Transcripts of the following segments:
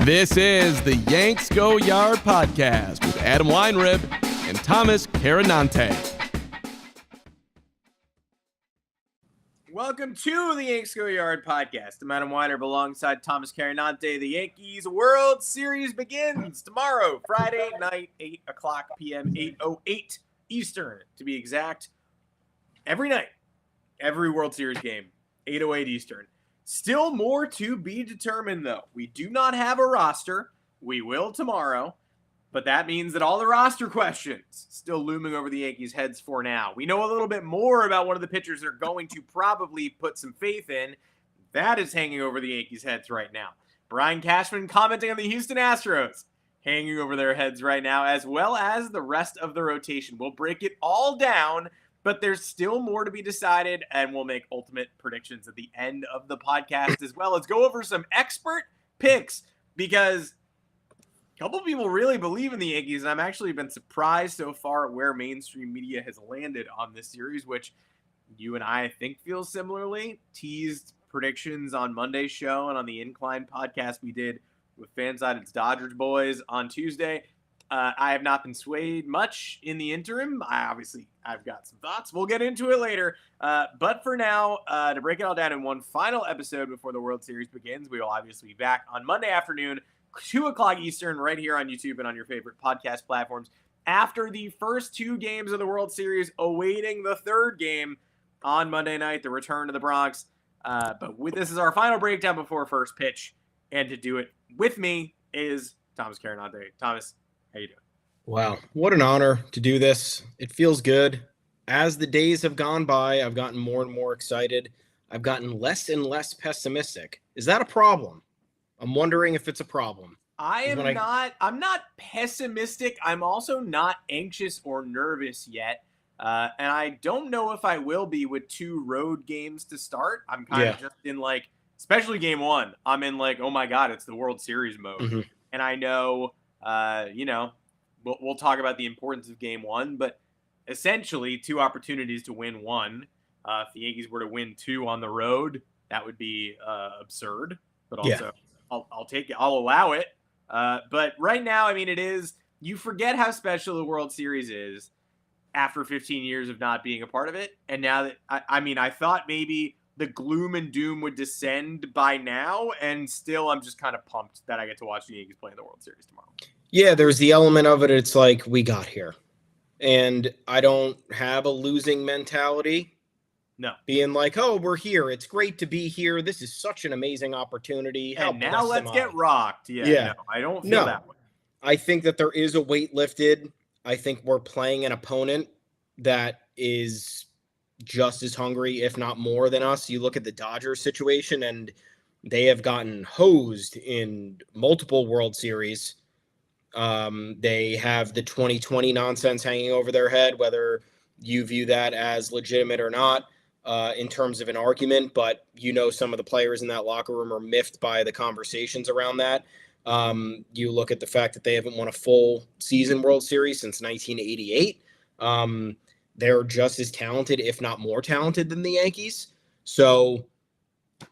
This is the Yanks Go Yard podcast with Adam Weinrib and Thomas Carannante. Welcome to the Yanks Go Yard podcast. I'm Adam Weinrib alongside Thomas Carannante. The Yankees World Series begins tomorrow, Friday night, 8 o'clock p.m., 8:08 Eastern, to be exact. Every night, every World Series game, 8:08 Eastern. Still more to be determined, though. We do not have a roster. We will tomorrow. But that means that all the roster questions still looming over the Yankees' heads for now. We know a little bit more about one of the pitchers they're going to probably put some faith in. That is hanging over the Yankees' heads right now. Brian Cashman commenting on the Houston Astros, hanging over their heads right now, as well as the rest of the rotation. We'll break it all down, but there's still more to be decided, and we'll make ultimate predictions at the end of the podcast as well. Let's go over some expert picks, because a couple people really believe in the Yankees, and I've actually been surprised so far at where mainstream media has landed on this series, which you and I think feel similarly. Teased predictions on Monday's show and on the Incline podcast we did with Fansided's Dodgers boys on Tuesday. I have not been swayed much in the interim. I've got some thoughts. We'll get into it later. But for now, to break it all down in one final episode before the World Series begins, we will obviously be back on Monday afternoon, 2 o'clock Eastern, right here on YouTube and on your favorite podcast platforms. After the first 2 games of the World Series, awaiting the third game on Monday night, the return to the Bronx. This is our final breakdown before first pitch. And to do it with me is Thomas Carannante. Thomas, how you doing? Wow, what an honor to do this. It feels good. As the days have gone by, I've gotten more and more excited. I've gotten less and less pessimistic. Is that a problem? I'm wondering if it's a problem. I'm not pessimistic. I'm also not anxious or nervous yet. And I don't know if I will be with 2 road games to start. I'm kind of just in especially game 1, I'm in oh my God, it's the World Series mode. Mm-hmm. And I know, we'll talk about the importance of game 1, but essentially 2 opportunities to win 1. If the Yankees were to win 2 on the road, that would be absurd, but also I'll take it. I'll allow it. But right now, you forget how special the World Series is after 15 years of not being a part of it. And now that, I thought maybe the gloom and doom would descend by now, and still I'm just kind of pumped that I get to watch the Yankees play in the World Series tomorrow. Yeah, there's the element of it. It's like, we got here. And I don't have a losing mentality. No. Being like, oh, we're here. It's great to be here. This is such an amazing opportunity. And now let's get rocked. Yeah. No, I don't feel that way. I think that there is a weight lifted. I think we're playing an opponent that is just as hungry, if not more than us. You look at the Dodgers situation, and they have gotten hosed in multiple World Series. They have the 2020 nonsense hanging over their head, whether you view that as legitimate or not, in terms of an argument. But some of the players in that locker room are miffed by the conversations around that. You look at the fact that they haven't won a full season World Series since 1988. They're just as talented, if not more talented, than the Yankees. So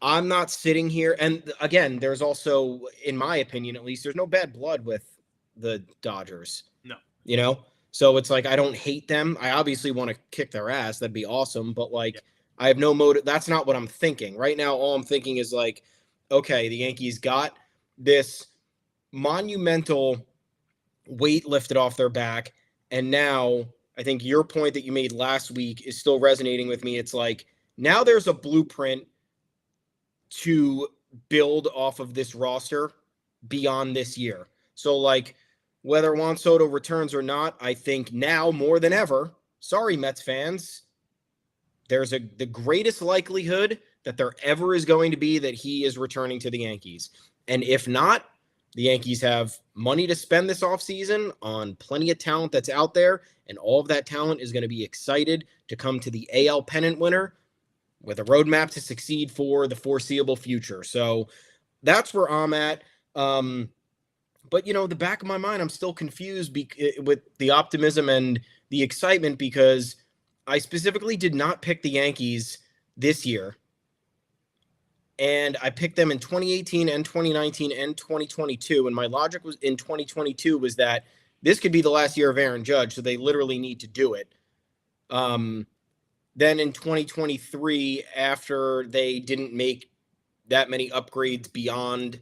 I'm not sitting here. And again, there's also, in my opinion, at least, there's no bad blood with the Dodgers. No. So it's like, I don't hate them. I obviously want to kick their ass. That'd be awesome. But I have no motive. That's not what I'm thinking. Right now, all I'm thinking is okay, the Yankees got this monumental weight lifted off their back. And now I think your point that you made last week is still resonating with me. It's now there's a blueprint to build off of this roster beyond this year. So whether Juan Soto returns or not, I think now more than ever, sorry, Mets fans, there's the greatest likelihood that there ever is going to be that he is returning to the Yankees. And if not, the Yankees have money to spend this offseason on plenty of talent that's out there, and all of that talent is going to be excited to come to the AL pennant winner with a roadmap to succeed for the foreseeable future. So that's where I'm at. But, the back of my mind, I'm still confused with the optimism and the excitement, because I specifically did not pick the Yankees this year And I picked them in 2018 and 2019 and 2022. And my logic was in 2022 was that this could be the last year of Aaron Judge, so they literally need to do it. Then in 2023, after they didn't make that many upgrades beyond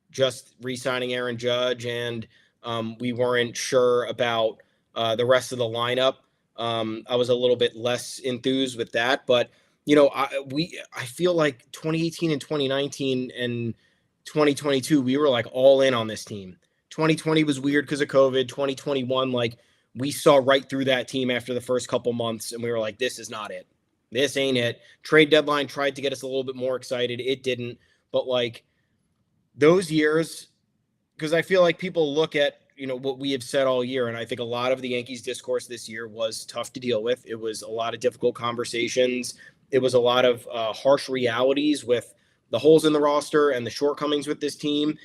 just re-signing Aaron Judge, and we weren't sure about the rest of the lineup, I was a little bit less enthused with that. But I feel like 2018 and 2019 and 2022, we were like all in on this team. 2020 was weird because of COVID. 2021, like, we saw right through that team after the first couple months, and we were like, this is not it. This ain't it. Trade deadline tried to get us a little bit more excited. It didn't. But, like, those years, because I feel like people look at, what we have said all year, and I think a lot of the Yankees discourse this year was tough to deal with. It was a lot of difficult conversations. It was a lot of harsh realities with the holes in the roster and the shortcomings with this team.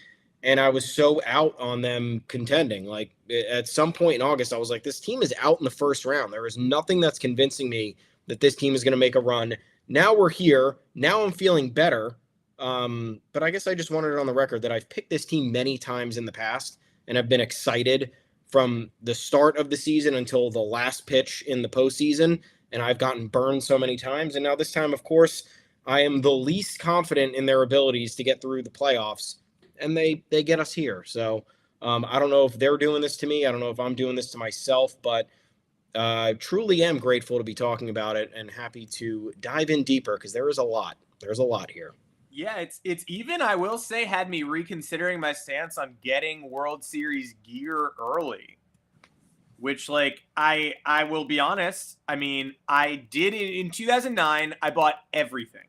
And I was so out on them contending. Like, at some point in August, I was like, this team is out in the first round. There is nothing that's convincing me that this team is going to make a run. Now we're here. Now I'm feeling better. But I guess I just wanted it on the record that I've picked this team many times in the past, and I've been excited from the start of the season until the last pitch in the postseason. And I've gotten burned so many times. And now this time, of course, I am the least confident in their abilities to get through the playoffs. And they get us here. So I don't know if they're doing this to me. I don't know if I'm doing this to myself, but I truly am grateful to be talking about it and happy to dive in deeper because there is a lot. There's a lot here. Yeah, it's even, I will say, had me reconsidering my stance on getting World Series gear early, which, like, I will be honest. I mean, I did in 2009. I bought everything.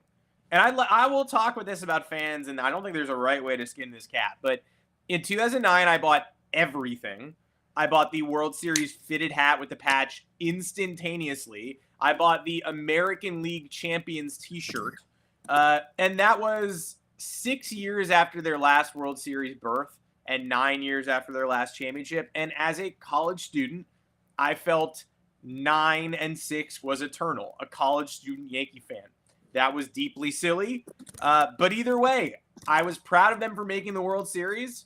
And I will talk with this about fans, and I don't think there's a right way to skin this cat. But in 2009, I bought everything. I bought the World Series fitted hat with the patch instantaneously. I bought the American League Champions t-shirt. And that was 6 years after their last World Series berth and 9 years after their last championship. And as a college student, I felt 9 and 6 was eternal. A college student Yankee fan. That was deeply silly. But either way, I was proud of them for making the World Series.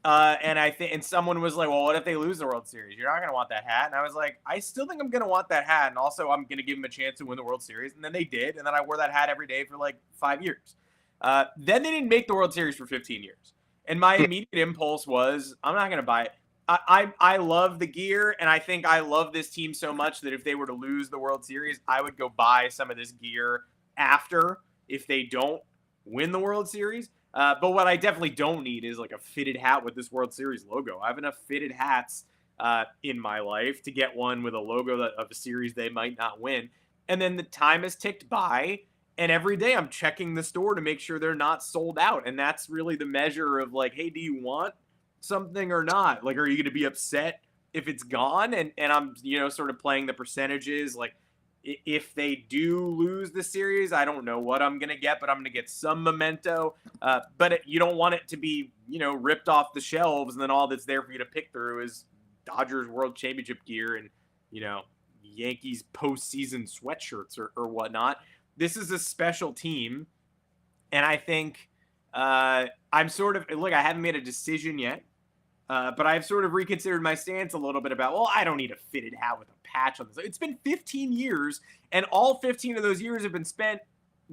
And someone was like, well, what if they lose the World Series? You're not going to want that hat. And I was like, I still think I'm going to want that hat. And also I'm going to give them a chance to win the World Series. And then they did. And then I wore that hat every day for like 5 years. Then they didn't make the World Series for 15 years. And my immediate impulse was, I'm not going to buy it. I love the gear, and I think I love this team so much that if they were to lose the World Series, I would go buy some of this gear after if they don't win the World Series. But what I definitely don't need is like a fitted hat with this World Series logo. I have enough fitted hats in my life to get one with a logo of a series they might not win. And then the time has ticked by, and every day I'm checking the store to make sure they're not sold out. And that's really the measure of like, hey, do you want something or not? Like, are you going to be upset if it's gone? And I'm, sort of playing the percentages. Like, if they do lose the series, I don't know what I'm going to get, but I'm going to get some memento. But you don't want it to be, ripped off the shelves, and then all that's there for you to pick through is Dodgers World Championship gear and, Yankees postseason sweatshirts or whatnot. This is a special team, and I think I'm sort of – look, I haven't made a decision yet. But I've sort of reconsidered my stance a little bit about, well, I don't need a fitted hat with a patch on this. It's been 15 years, and all 15 of those years have been spent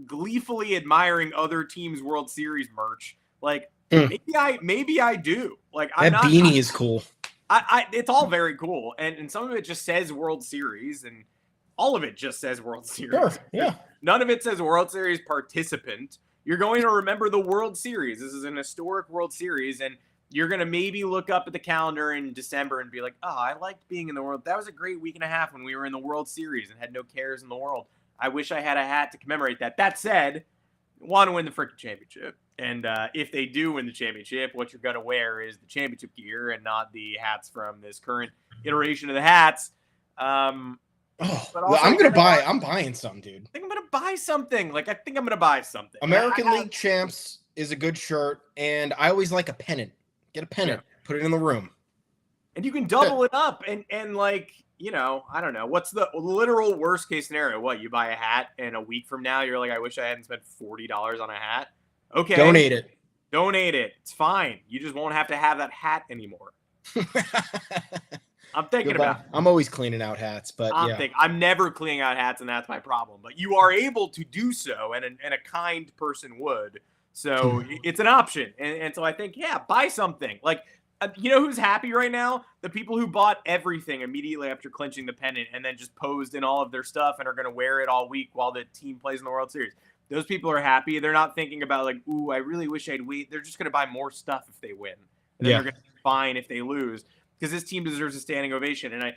gleefully admiring other teams' World Series merch. Like, maybe I do. Like, that beanie is cool. It's all very cool, and some of it just says World Series, and all of it just says World Series. Sure, yeah. None of it says World Series participant. You're going to remember the World Series. This is an historic World Series, and you're going to maybe look up at the calendar in December and be like, oh, I liked being in the World. That was a great week and a half when we were in the World Series and had no cares in the world. I wish I had a hat to commemorate that. That said, want to win the freaking championship. And if they do win the championship, what you're going to wear is the championship gear and not the hats from this current iteration of the hats. I'm buying some, dude. I think I'm going to buy something. I think I'm going to buy something. American League Champs is a good shirt, and I always like a pennant. Get a pennant, put it in the room. And you can double it up and like, I don't know. What's the literal worst case scenario? What, you buy a hat and a week from now, you're like, I wish I hadn't spent $40 on a hat. Okay. Donate it. Donate it. It's fine. You just won't have to have that hat anymore. I'm thinking about it. I'm always cleaning out hats, but I'm never cleaning out hats, and that's my problem. But you are able to do so, and a kind person would. So it's an option. And so I think, buy something. Like, you know who's happy right now? The people who bought everything immediately after clinching the pennant and then just posed in all of their stuff and are going to wear it all week while the team plays in the World Series. Those people are happy. They're not thinking about like, ooh, I really wish I'd wait. They're just going to buy more stuff if they win. And then they're going to be fine if they lose, because this team deserves a standing ovation. And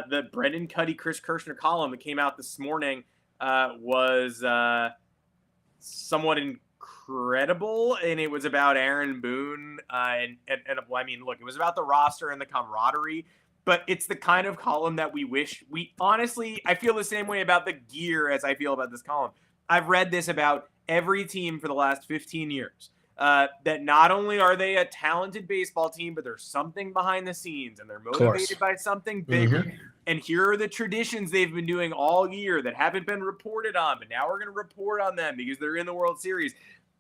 the Brendan Cuddy, Chris Kirshner column that came out this morning was somewhat incredible, and it was about Aaron Boone. And I mean, look, it was about the roster and the camaraderie, but it's the kind of column that I feel the same way about the gear as I feel about this column. I've read this about every team for the last 15 years. That not only are they a talented baseball team, but there's something behind the scenes, and they're motivated by something bigger. Mm-hmm. And here are the traditions they've been doing all year that haven't been reported on, but now we're going to report on them because they're in the World Series.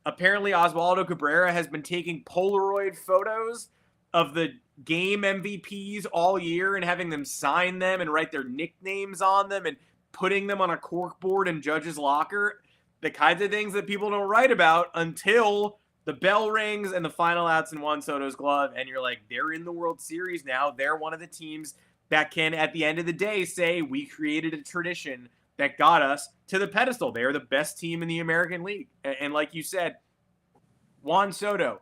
Apparently, Oswaldo Cabrera has been taking Polaroid photos of the game MVPs all year and having them sign them and write their nicknames on them and putting them on a corkboard in Judge's locker. The kinds of things that people don't write about until the bell rings and the final out's in Juan Soto's glove, and you're like, they're in the World Series now. They're one of the teams that can, at the end of the day, say we created a tradition that got us to the pedestal. They are the best team in the American League. And like you said, Juan Soto,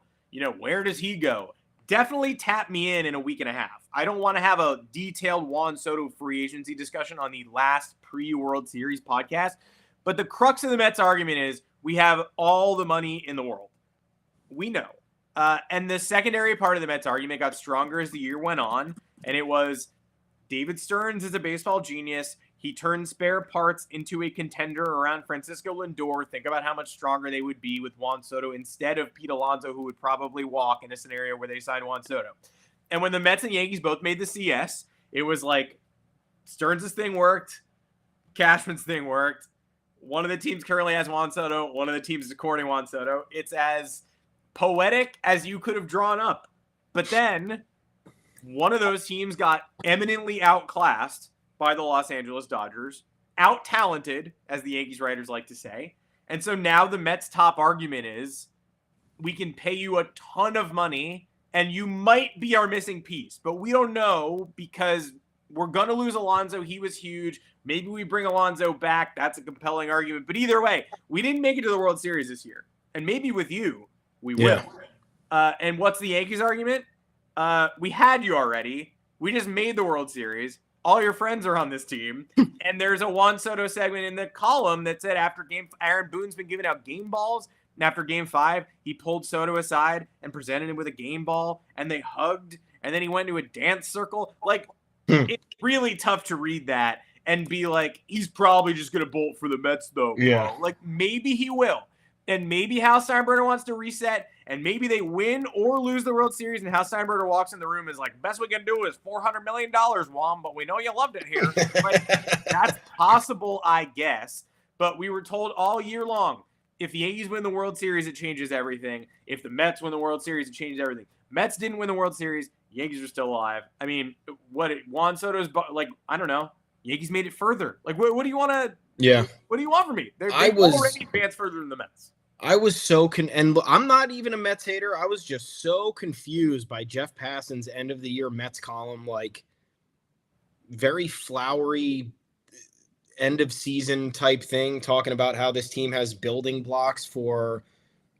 where does he go? Definitely tap me in a week and a half. I don't want to have a detailed Juan Soto free agency discussion on the last pre-World Series podcast, but the crux of the Mets argument is we have all the money in the world. We know. And the secondary part of the Mets argument got stronger as the year went on, and it was David Stearns is a baseball genius. He turned spare parts into a contender around Francisco Lindor. Think about how much stronger they would be with Juan Soto instead of Pete Alonso, who would probably walk in a scenario where they signed Juan Soto. And when the Mets and Yankees both made the CS, it was like Stearns' thing worked, Cashman's thing worked. One of the teams currently has Juan Soto. One of the teams is courting Juan Soto. It's as poetic as you could have drawn up. But then one of those teams got eminently outclassed by the Los Angeles Dodgers, out-talented, as the Yankees writers like to say. And so now the Mets' top argument is, we can pay you a ton of money, and you might be our missing piece. But we don't know, because we're going to lose Alonso. He was huge. Maybe we bring Alonso back. That's a compelling argument. But either way, we didn't make it to the World Series this year. And maybe with you, we will. And what's the Yankees' argument? We had you already. We just made the World Series. All your friends are on this team. And there's a Juan Soto segment in the column that said Aaron Boone's been giving out game balls. And after game 5, he pulled Soto aside and presented him with a game ball. And they hugged. And then he went to a dance circle. Like, it's really tough to read that and be like, he's probably just going to bolt for the Mets, though. Yeah. Bro. Like, maybe he will. And maybe Hal Steinbrenner wants to reset, and maybe they win or lose the World Series, and Hal Steinbrenner walks in the room and is like, best we can do is $400 million, Juan, but we know you loved it here. Like, that's possible, I guess. But we were told all year long, if the Yankees win the World Series, it changes everything. If the Mets win the World Series, it changes everything. Mets didn't win the World Series. Yankees are still alive. I mean, Juan Soto's, like, I don't know. Yankees made it further. Like, what do you want to... Yeah. What do you want from me? They've already advanced further than the Mets. I was so and I'm not even a Mets hater. I was just so confused by Jeff Passan's end of the year Mets column, like very flowery end of season type thing, talking about how this team has building blocks for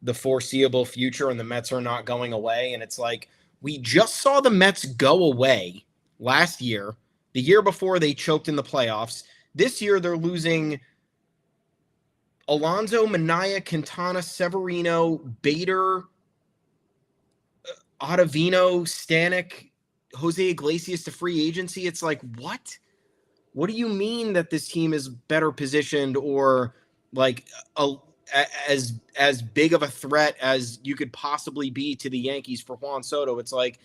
the foreseeable future and the Mets are not going away. And it's like, we just saw the Mets go away last year. The year before, they choked in the playoffs. This year, they're losing Alonso, Minaya, Quintana, Severino, Bader, Ottavino, Stanek, Jose Iglesias to free agency. It's like, what? What do you mean that this team is better positioned or like as big of a threat as you could possibly be to the Yankees for Juan Soto? It's like,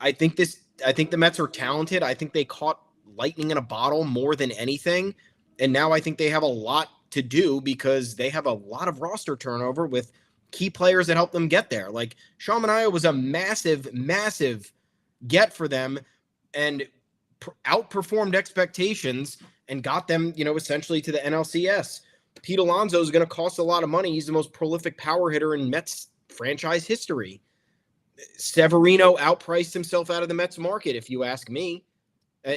I think the Mets are talented. I think they caught lightning in a bottle more than anything. And now I think they have a lot to do because they have a lot of roster turnover with key players that helped them get there. Like Sean Manaea was a massive, massive get for them and outperformed expectations and got them, essentially to the NLCS. Pete Alonso is going to cost a lot of money. He's the most prolific power hitter in Mets franchise history. Severino outpriced himself out of the Mets market, if you ask me,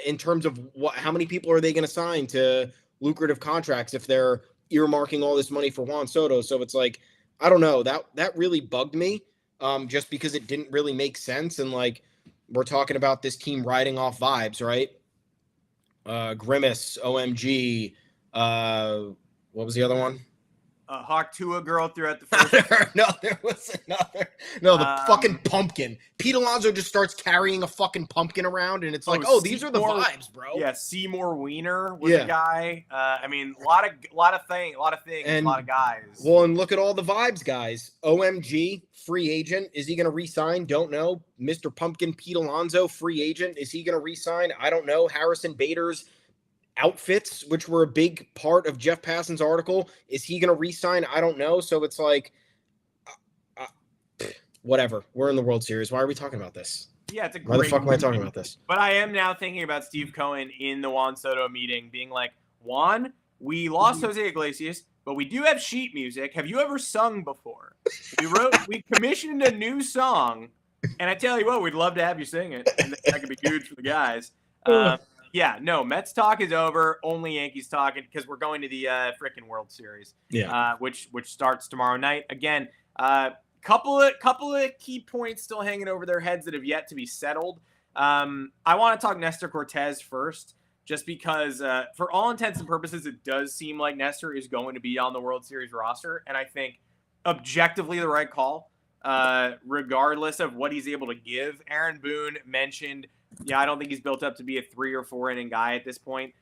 in terms of how many people are they going to sign to lucrative contracts if they're earmarking all this money for Juan Soto. So it's like, I don't know, that really bugged me, just because it didn't really make sense. And like, we're talking about this team riding off vibes, right? Grimace, OMG, what was the other one? Hawk Tua girl throughout the first. No, there was another. No, the fucking pumpkin. Pete Alonso just starts carrying a fucking pumpkin around, and it's like, these are the vibes, bro. Yeah, Seymour Wiener was a guy. I mean, a lot of things, and, a lot of guys. Well, and look at all the vibes, guys. OMG, free agent. Is he going to re-sign? Don't know. Mr. Pumpkin, Pete Alonso, free agent. Is he going to re-sign? I don't know. Harrison Bader's outfits, which were a big part of Jeff Passan's article. Is he going to re-sign? I don't know. So it's like, whatever. We're in the World Series. Why are we talking about this? Yeah, it's a great. Why the fuck am I talking about this? But I am now thinking about Steve Cohen in the Juan Soto meeting being like, Juan, we lost Jose Iglesias, but we do have sheet music. Have you ever sung before? We commissioned a new song, and I tell you what, we'd love to have you sing it. And that could be good for the guys. Yeah, no, Mets talk is over. Only Yankees talking because we're going to the frickin' World Series. Yeah. Which starts tomorrow night. Again, couple of key points still hanging over their heads that have yet to be settled. I want to talk Nestor Cortes first, just because for all intents and purposes, it does seem like Nestor is going to be on the World Series roster, and I think objectively the right call, regardless of what he's able to give. Aaron Boone mentioned, I don't think he's built up to be a 3 or 4 inning guy at this point.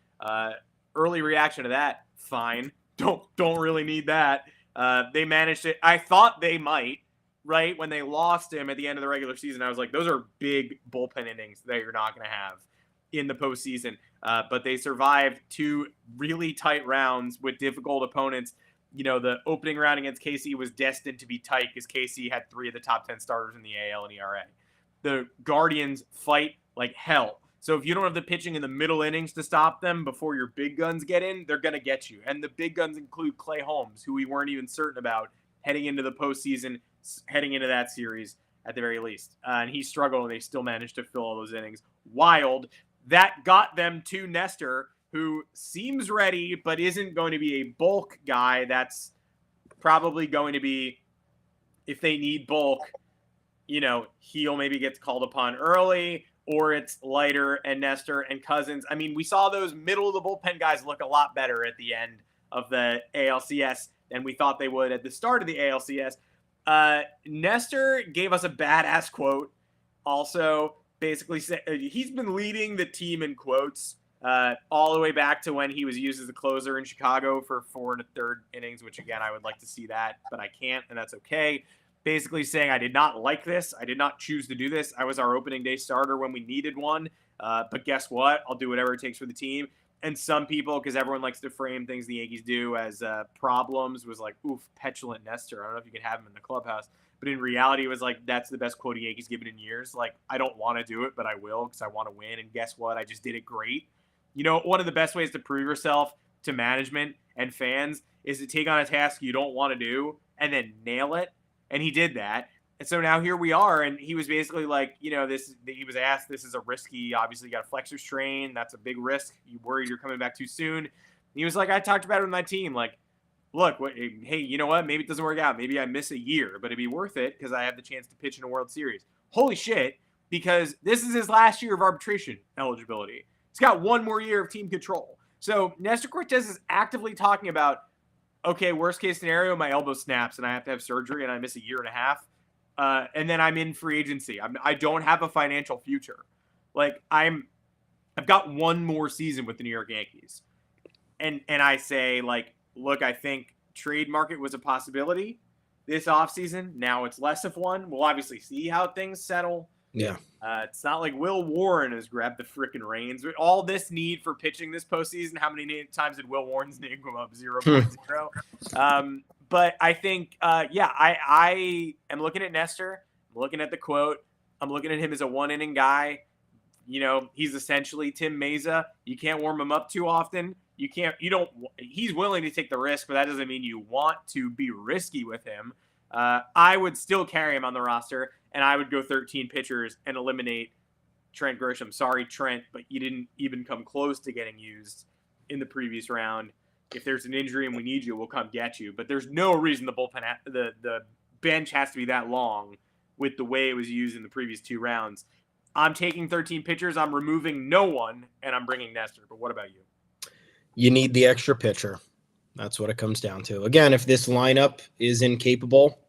Early reaction to that, fine. Don't really need that. They managed it. I thought they might, right? When they lost him at the end of the regular season, I was like, those are big bullpen innings that you're not going to have in the postseason. But they survived 2 really tight rounds with difficult opponents. The opening round against KC was destined to be tight because KC had 3 of the top 10 starters in the AL and ERA. The Guardians fight like hell. So if you don't have the pitching in the middle innings to stop them before your big guns get in, they're going to get you. And the big guns include Clay Holmes, who we weren't even certain about heading into the postseason, heading into that series at the very least. And he struggled, and they still managed to fill all those innings. Wild. That got them to Nestor, who seems ready, but isn't going to be a bulk guy. That's probably going to be, if they need bulk, he'll maybe get called upon early, or it's Leiter and Nestor and Cousins. I mean, we saw those middle of the bullpen guys look a lot better at the end of the ALCS than we thought they would at the start of the ALCS. Nestor gave us a badass quote. Also, basically said he's been leading the team in quotes all the way back to when he was used as a closer in Chicago for 4 1/3 innings, which again, I would like to see that, but I can't, and that's okay. Basically saying, I did not like this. I did not choose to do this. I was our opening day starter when we needed one. But guess what? I'll do whatever it takes for the team. And some people, because everyone likes to frame things the Yankees do as problems, was like, oof, petulant Nestor. I don't know if you could have him in the clubhouse. But in reality, it was like, that's the best quote a Yankees given in years. Like, I don't want to do it, but I will because I want to win. And guess what? I just did it great. One of the best ways to prove yourself to management and fans is to take on a task you don't want to do and then nail it. And he did that. And so now here we are. And he was basically like, he was asked, this is a risky, obviously you got a flexor strain. That's a big risk. You worried you're coming back too soon. And he was like, I talked about it with my team. Like, look, hey, you know what? Maybe it doesn't work out. Maybe I miss a year, but it'd be worth it because I have the chance to pitch in a World Series. Holy shit. Because this is his last year of arbitration eligibility. He's got 1 more year of team control. So Nestor Cortes is actively talking about, okay, worst case scenario, my elbow snaps and I have to have surgery and I miss a year and a half. And then I'm in free agency. I don't have a financial future. Like I've got 1 more season with the New York Yankees. And I say like, look, I think trade market was a possibility this offseason. Now it's less of one. We'll obviously see how things settle. Yeah. It's not like Will Warren has grabbed the frickin' reins. All this need for pitching this postseason, how many times did Will Warren's name come up? 0.0. But I think, I am looking at Nestor. I'm looking at the quote. I'm looking at him as a one-inning guy. He's essentially Tim Meza. You can't warm him up too often. He's willing to take the risk, but that doesn't mean you want to be risky with him. I would still carry him on the roster, and I would go 13 pitchers and eliminate Trent Grisham. Sorry, Trent, but you didn't even come close to getting used in the previous round. If there's an injury and we need you, we'll come get you. But there's no reason the bullpen, the bench has to be that long with the way it was used in the previous 2 rounds. I'm taking 13 pitchers. I'm removing no one, and I'm bringing Nestor. But what about you? You need the extra pitcher. That's what it comes down to. Again, if this lineup is incapable,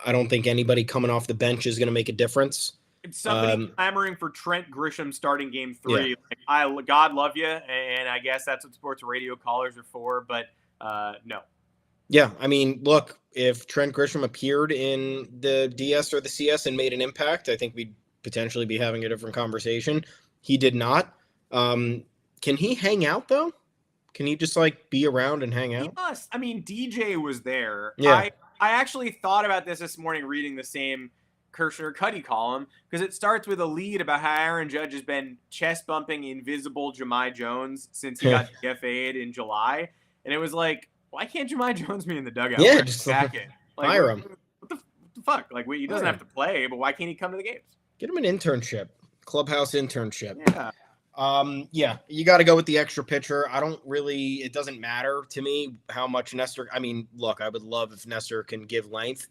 I don't think anybody coming off the bench is going to make a difference. It's somebody clamoring for Trent Grisham starting game 3. Yeah. God love you, and I guess that's what sports radio callers are for, but no. Yeah, I mean, look, if Trent Grisham appeared in the DS or the CS and made an impact, I think we'd potentially be having a different conversation. He did not. Can he hang out, though? Can he just, be around and hang out? He must. I mean, DJ was there. Yeah. I actually thought about this morning reading the same Kirshner-Cuddy column, because it starts with a lead about how Aaron Judge has been chest-bumping invisible Jahmai Jones since he got DFA'd in July. And it was like, why can't Jahmai Jones be in the dugout? Yeah, just him. Hire him. What the fuck? He doesn't have to play, but why can't he come to the games? Get him an internship, clubhouse internship. Yeah. You got to go with the extra pitcher. It doesn't matter to me how much Nestor, I mean, look, I would love if Nestor can give length.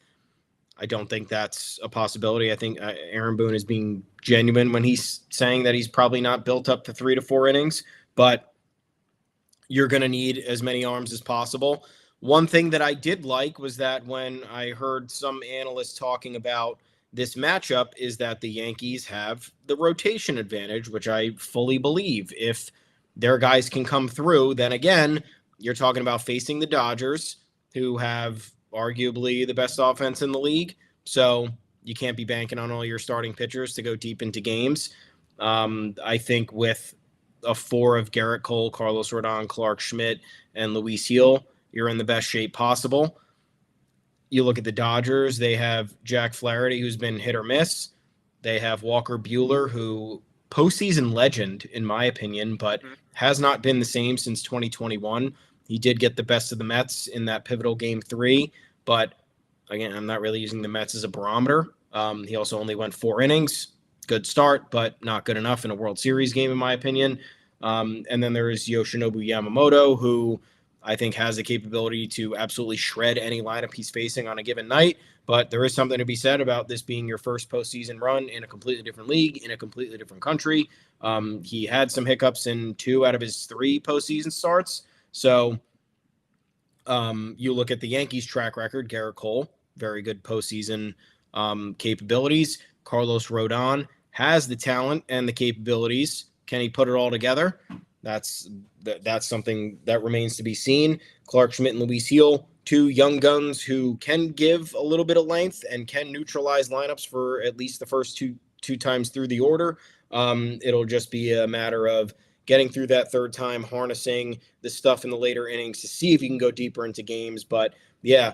I don't think that's a possibility. I think Aaron Boone is being genuine when he's saying that he's probably not built up to 3 to 4 innings, but you're going to need as many arms as possible. One thing that I did like was that when I heard some analysts talking about this matchup is that the Yankees have the rotation advantage, which I fully believe. If their guys can come through, then again, you're talking about facing the Dodgers, who have arguably the best offense in the league. So you can't be banking on all your starting pitchers to go deep into games. I think with a 4 of Gerrit Cole, Carlos Rodon, Clark Schmidt, and Luis Gil, you're in the best shape possible. You look at the Dodgers, they have Jack Flaherty, who's been hit or miss. They have Walker Buehler, who postseason legend, in my opinion, but has not been the same since 2021. He did get the best of the Mets in that pivotal game 3, but again, I'm not really using the Mets as a barometer. He also only went 4 innings. Good start, but not good enough in a World Series game, in my opinion. And then there is Yoshinobu Yamamoto, who I think has the capability to absolutely shred any lineup he's facing on a given night. But there is something to be said about this being your first postseason run in a completely different league, in a completely different country. He had some hiccups in 2 out of his 3 postseason starts. So you look at the Yankees' track record, Gerrit Cole, very good postseason capabilities. Carlos Rodon has the talent and the capabilities. Can he put it all together? That's something that remains to be seen. Clark Schmidt and Luis Gil, 2 young guns who can give a little bit of length and can neutralize lineups for at least the first two times through the order. It'll just be a matter of getting through that 3rd time, harnessing the stuff in the later innings to see if you can go deeper into games. But yeah,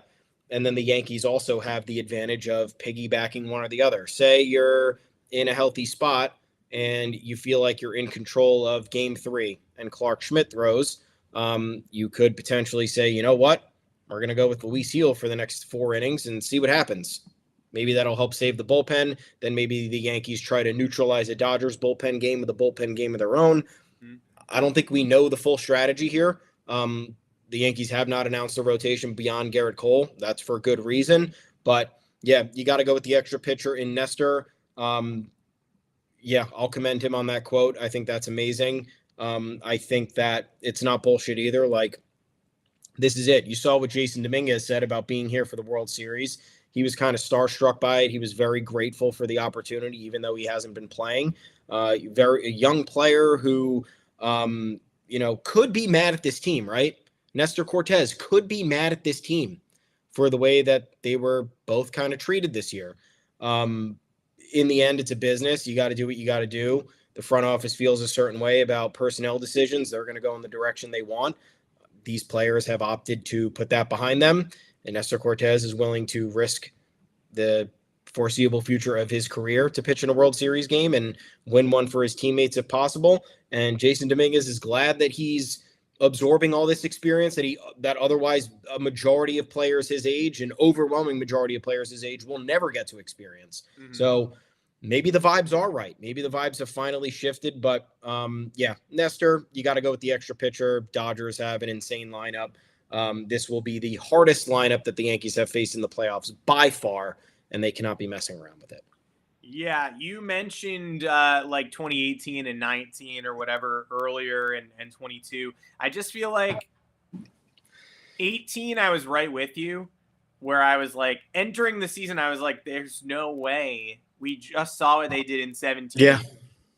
and then the Yankees also have the advantage of piggybacking one or the other. Say you're in a healthy spot and you feel like you're in control of game 3 and Clark Schmidt throws, you could potentially say, you know what, we're going to go with Luis Gil for the next 4 innings and see what happens. Maybe that'll help save the bullpen. Then maybe the Yankees try to neutralize a Dodgers bullpen game with a bullpen game of their own. I don't think we know the full strategy here. The Yankees have not announced a rotation beyond Gerrit Cole. That's for good reason. But, yeah, you got to go with the extra pitcher in Nestor. Yeah, I'll commend him on that quote. I think that's amazing. I think that it's not bullshit either. This is it. You saw what Jason Dominguez said about being here for the World Series. He was kind of starstruck by it. He was very grateful for the opportunity, even though he hasn't been playing. A young player who, could be mad at this team, right? Nestor Cortes could be mad at this team for the way that they were both kind of treated this year. In the end, it's a business. You got to do what you got to do. The front office feels a certain way about personnel decisions. They're going to go in the direction they want. These players have opted to put that behind them and Nestor Cortes is willing to risk the foreseeable future of his career to pitch in a World Series game and win one for his teammates if possible. And Jason Dominguez is glad that he's absorbing all this experience that otherwise a majority of players his age, an overwhelming majority of players his age, will never get to experience. Mm-hmm. So maybe the vibes are right. Maybe the vibes have finally shifted, but Nestor, you got to go with the extra pitcher. Dodgers have an insane lineup. This will be the hardest lineup that the Yankees have faced in the playoffs by far, and they cannot be messing around with it. Yeah, you mentioned like 2018 and 19 or whatever earlier and 22. I just feel like 18, I was right with you, where I was like, entering the season, I was like, there's no way. We just saw what they did in 17. Yeah.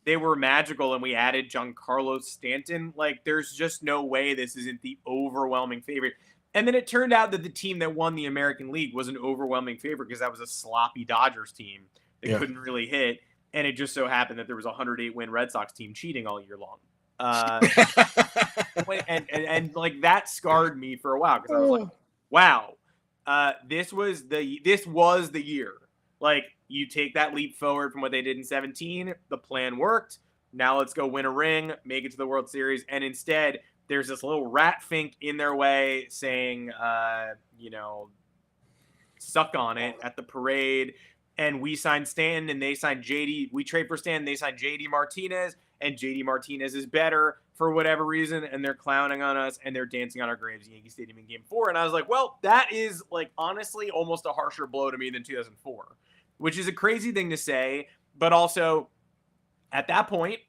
They were magical, and we added Giancarlo Stanton. Like, there's just no way this isn't the overwhelming favorite. And then it turned out that the team that won the American League was an overwhelming favorite because that was a sloppy Dodgers team that couldn't really hit. And it just so happened that there was a 108-win Red Sox team cheating all year long. And like that scarred me for a while because I was like, wow, this was the year. Like, you take that leap forward from what they did in 17. The plan worked. Now let's go win a ring, make it to the World Series. And instead, there's this little rat fink in their way saying, suck on it at the parade. And we signed Stanton and they signed JD. We trade for Stanton. They signed JD Martinez, and JD Martinez is better for whatever reason. And they're clowning on us and they're dancing on our graves in Yankee Stadium in Game 4. And I was like, well, that is like honestly almost a harsher blow to me than 2004, which is a crazy thing to say. But also at that point,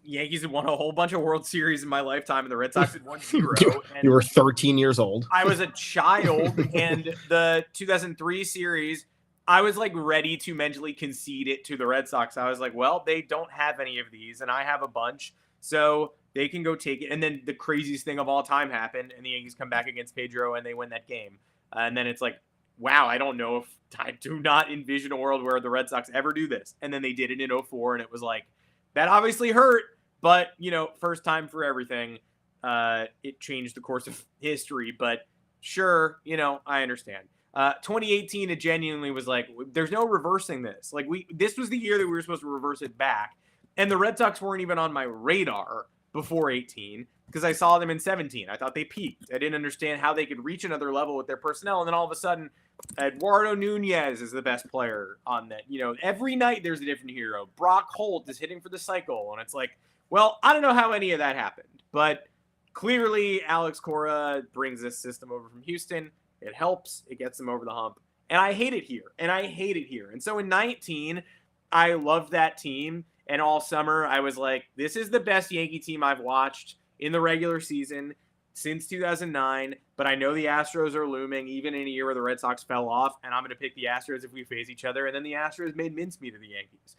Yankees had won a whole bunch of World Series in my lifetime, and the Red Sox had won 0. You were 13 years old. I was a child, and the 2003 series, I was like ready to mentally concede it to the Red Sox. I was like, well, they don't have any of these, and I have a bunch, so they can go take it. And then the craziest thing of all time happened, and the Yankees come back against Pedro, and they win that game. And then it's like, wow, I don't know if I do not envision a world where the Red Sox ever do this. And then they did it in 04, and it was like, that obviously hurt, but, first time for everything. It changed the course of history, but sure, I understand. 2018, it genuinely was like, there's no reversing this. Like, this was the year that we were supposed to reverse it back. And the Red Sox weren't even on my radar before 18 because I saw them in 17. I thought they peaked. I didn't understand how they could reach another level with their personnel. And then all of a sudden, Eduardo Nunez is the best player on that. Every night there's a different hero. Brock Holt is hitting for the cycle. And it's like, well, I don't know how any of that happened. But clearly, Alex Cora brings this system over from Houston. It helps. It gets them over the hump. And I hate it here. And so in 19, I loved that team. And all summer, I was like, this is the best Yankee team I've watched in the regular season since 2009. But I know the Astros are looming, even in a year where the Red Sox fell off. And I'm going to pick the Astros if we face each other. And then the Astros made mincemeat of the Yankees.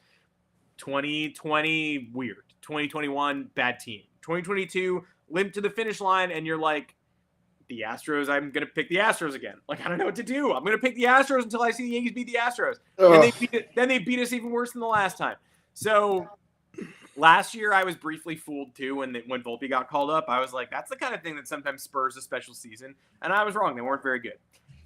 2020, weird. 2021, bad team. 2022, limp to the finish line. And you're like, the Astros, I'm going to pick the Astros again. Like, I don't know what to do. I'm going to pick the Astros until I see the Yankees beat the Astros. Then they beat us even worse than the last time. So last year I was briefly fooled too when Volpe got called up. I was like, that's the kind of thing that sometimes spurs a special season. And I was wrong. They weren't very good.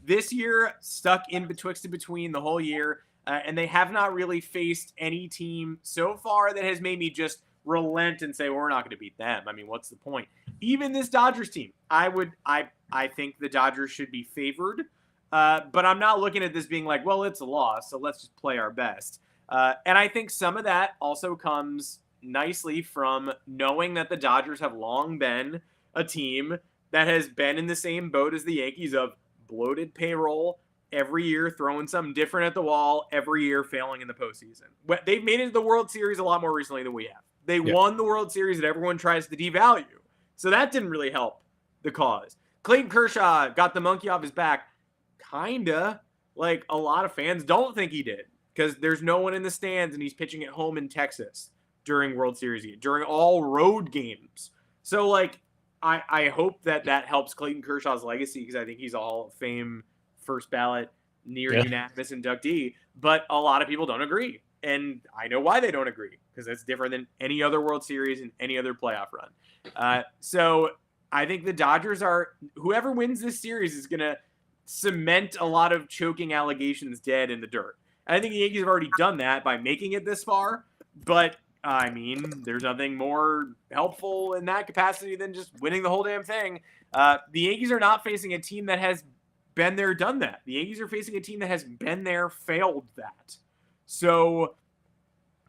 This year, stuck in betwixt and between the whole year. And they have not really faced any team so far that has made me just relent and say, well, we're not going to beat them. I mean, what's the point? Even this Dodgers team, I think the Dodgers should be favored, but I'm not looking at this being like, well, it's a loss, so let's just play our best. And I think some of that also comes nicely from knowing that the Dodgers have long been a team that has been in the same boat as the Yankees of bloated payroll every year, throwing something different at the wall every year, failing in the postseason. They've made it to the World Series a lot more recently than we have. They won the World Series that everyone tries to devalue. So that didn't really help the cause. Clayton Kershaw got the monkey off his back. Kinda. Like, a lot of fans don't think he did because there's no one in the stands and he's pitching at home in Texas during World Series, during all road games. So, like, I hope that helps Clayton Kershaw's legacy because I think he's a Hall of Fame first ballot, near unanimous inductee. But a lot of people don't agree. And I know why they don't agree, because that's different than any other World Series and any other playoff run. So I think the Dodgers whoever wins this series is going to cement a lot of choking allegations dead in the dirt. And I think the Yankees have already done that by making it this far, but I mean, there's nothing more helpful in that capacity than just winning the whole damn thing. The Yankees are not facing a team that has been there, done that. The Yankees are facing a team that has been there, failed that. So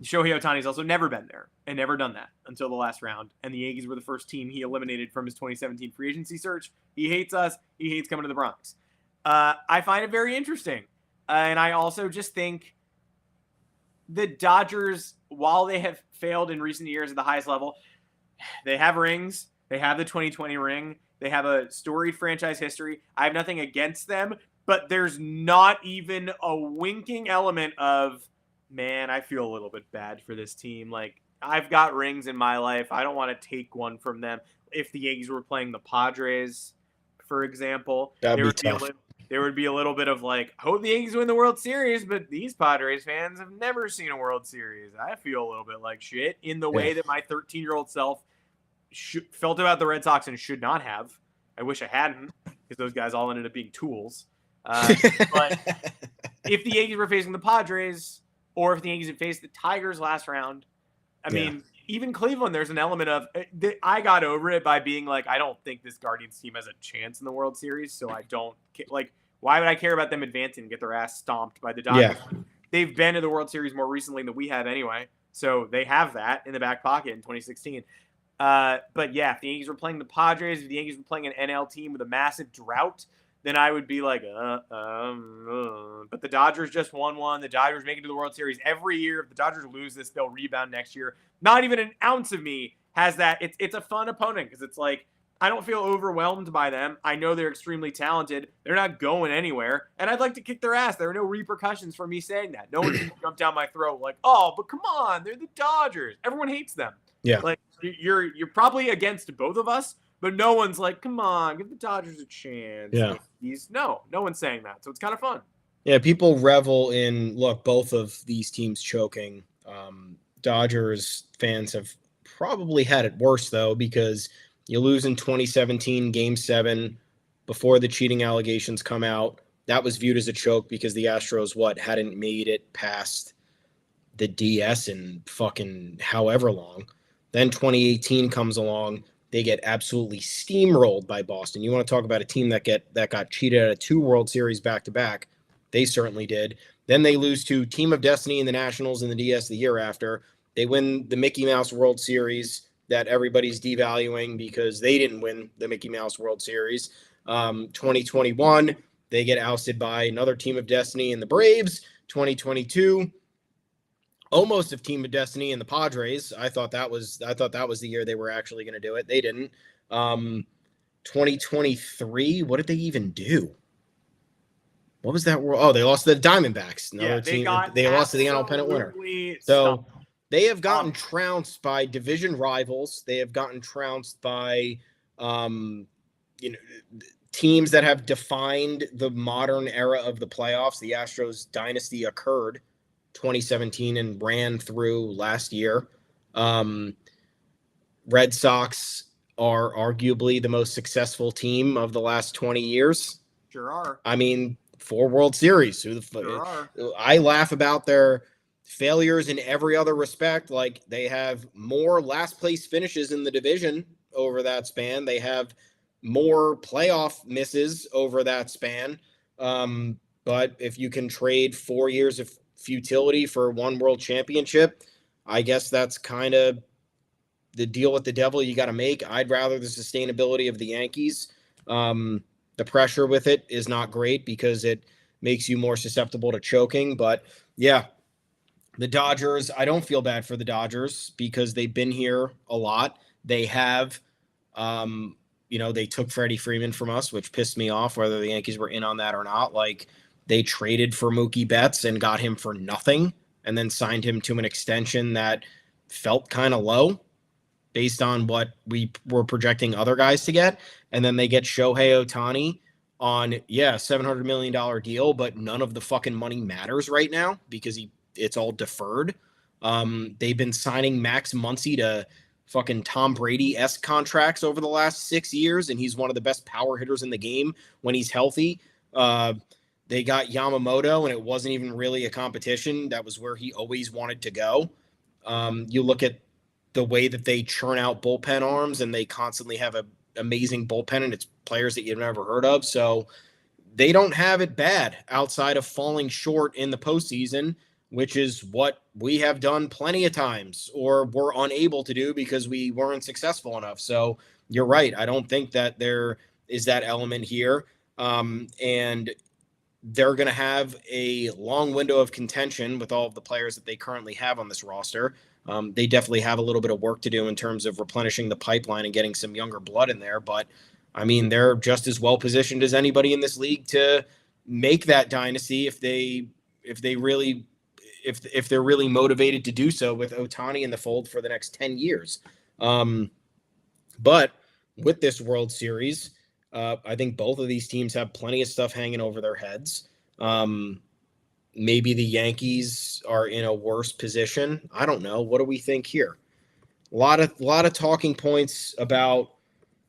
Shohei Ohtani's also never been there and never done that until the last round. And the Yankees were the first team he eliminated from his 2017 free agency search. He hates us. He hates coming to the Bronx. I find it very interesting. And I also just think the Dodgers, while they have failed in recent years at the highest level, they have rings. They have the 2020 ring. They have a storied franchise history. I have nothing against them, but there's not even a winking element of, man, I feel a little bit bad for this team. Like, I've got rings in my life. I don't want to take one from them. If the Yankees were playing the Padres, for example, there would be a little bit of like, hope the Yankees win the World Series, but these Padres fans have never seen a World Series. I feel a little bit like shit in the way that my 13-year-old self felt about the Red Sox and should not have. I wish I hadn't, because those guys all ended up being tools. But if the Yankees were facing the Padres, or if the Yankees had faced the Tigers last round, I mean, even Cleveland, there's an element of, I got over it by being like, I don't think this Guardians team has a chance in the World Series, so I don't, like, why would I care about them advancing and get their ass stomped by the Dodgers? Yeah. They've been to the World Series more recently than we have anyway, so they have that in the back pocket in 2016. But yeah, if the Yankees were playing the Padres, if the Yankees were playing an NL team with a massive drought, then I would be like, but the Dodgers just won one. The Dodgers make it to the World Series every year. If the Dodgers lose this, they'll rebound next year. Not even an ounce of me has that. It's a fun opponent because it's like, I don't feel overwhelmed by them. I know they're extremely talented. They're not going anywhere. And I'd like to kick their ass. There are no repercussions for me saying that. No one can jump down my throat like, oh, but come on, they're the Dodgers. Everyone hates them. Yeah. Like, you're probably against both of us, but no one's like, come on, give the Dodgers a chance. Yeah. No one's saying that. So it's kind of fun. Yeah, people revel in, look, both of these teams choking. Dodgers fans have probably had it worse, though, because you lose in 2017, Game 7, before the cheating allegations come out. That was viewed as a choke because the Astros, hadn't made it past the DS in fucking however long. Then 2018 comes along. They get absolutely steamrolled by Boston. You want to talk about a team that got cheated out of 2 World Series back-to-back. They certainly did. Then they lose to Team of Destiny in the Nationals in the DS the year after. They win the Mickey Mouse World Series that everybody's devaluing because they didn't win the Mickey Mouse World Series. 2021, they get ousted by another Team of Destiny in the Braves. 2022, almost a Team of Destiny in the Padres. I thought that was the year they were actually going to do it. They didn't. 2023, what did they even do? What was that world? Oh, they lost to the Diamondbacks. Another team. They lost to the NL pennant winner. So they have gotten trounced by division rivals. They have gotten trounced by, teams that have defined the modern era of the playoffs. The Astros dynasty occurred 2017 and ran through last year. Red Sox are arguably the most successful team of the last 20 years. Sure are. I mean, 4 World Series. Sure are. I laugh about their failures in every other respect. Like, they have more last place finishes in the division over that span. They have more playoff misses over that span. But if you can trade 4 years of futility for 1 world championship, I guess that's kind of the deal with the devil you got to make. I'd rather the sustainability of the Yankees. The pressure with it is not great because it makes you more susceptible to choking. But yeah, the Dodgers, I don't feel bad for the Dodgers because they've been here a lot. They have, they took Freddie Freeman from us, which pissed me off, whether the Yankees were in on that or not. Like, they traded for Mookie Betts and got him for nothing and then signed him to an extension that felt kind of low based on what we were projecting other guys to get. And then they get Shohei Ohtani on, $700 million deal, but none of the fucking money matters right now because it's all deferred. They've been signing Max Muncy to fucking Tom Brady-esque contracts over the last 6 years, and he's one of the best power hitters in the game when he's healthy. They got Yamamoto, and it wasn't even really a competition. That was where he always wanted to go. You look at the way that they churn out bullpen arms, and they constantly have an amazing bullpen, and it's players that you've never heard of. So they don't have it bad outside of falling short in the postseason, which is what we have done plenty of times or were unable to do because we weren't successful enough. So you're right. I don't think that there is that element here. And they're going to have a long window of contention with all of the players that they currently have on this roster. They definitely have a little bit of work to do in terms of replenishing the pipeline and getting some younger blood in there. But I mean, they're just as well positioned as anybody in this league to make that dynasty if they're really motivated to do so with Ohtani in the fold for the next 10 years. But with this World Series, I think both of these teams have plenty of stuff hanging over their heads. Maybe the Yankees are in a worse position. I don't know. What do we think here? A lot of talking points about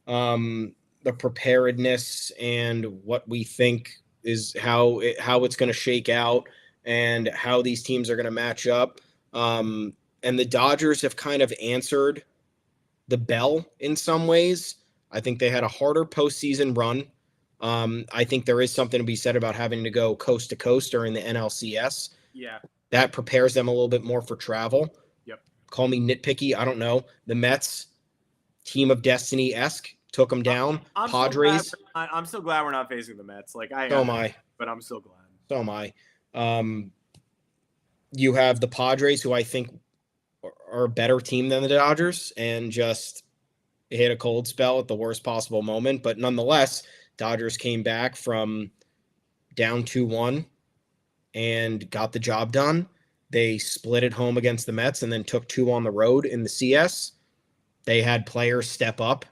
the preparedness and what we think is how it's going to shake out and how these teams are going to match up. And the Dodgers have kind of answered the bell in some ways. I think they had a harder postseason run. I think there is something to be said about having to go coast to coast during the NLCS. Yeah. That prepares them a little bit more for travel. Yep. Call me nitpicky. I don't know. The Mets, team of destiny-esque, took them down. Padres. I'm so glad we're not facing the Mets. Like I So am I. But I'm so glad. So am I. You have the Padres, who I think are a better team than the Dodgers, and just hit a cold spell at the worst possible moment. But nonetheless, Dodgers came back from down 2-1 and got the job done. They split at home against the Mets and then took 2 on the road in the CS. They had players step up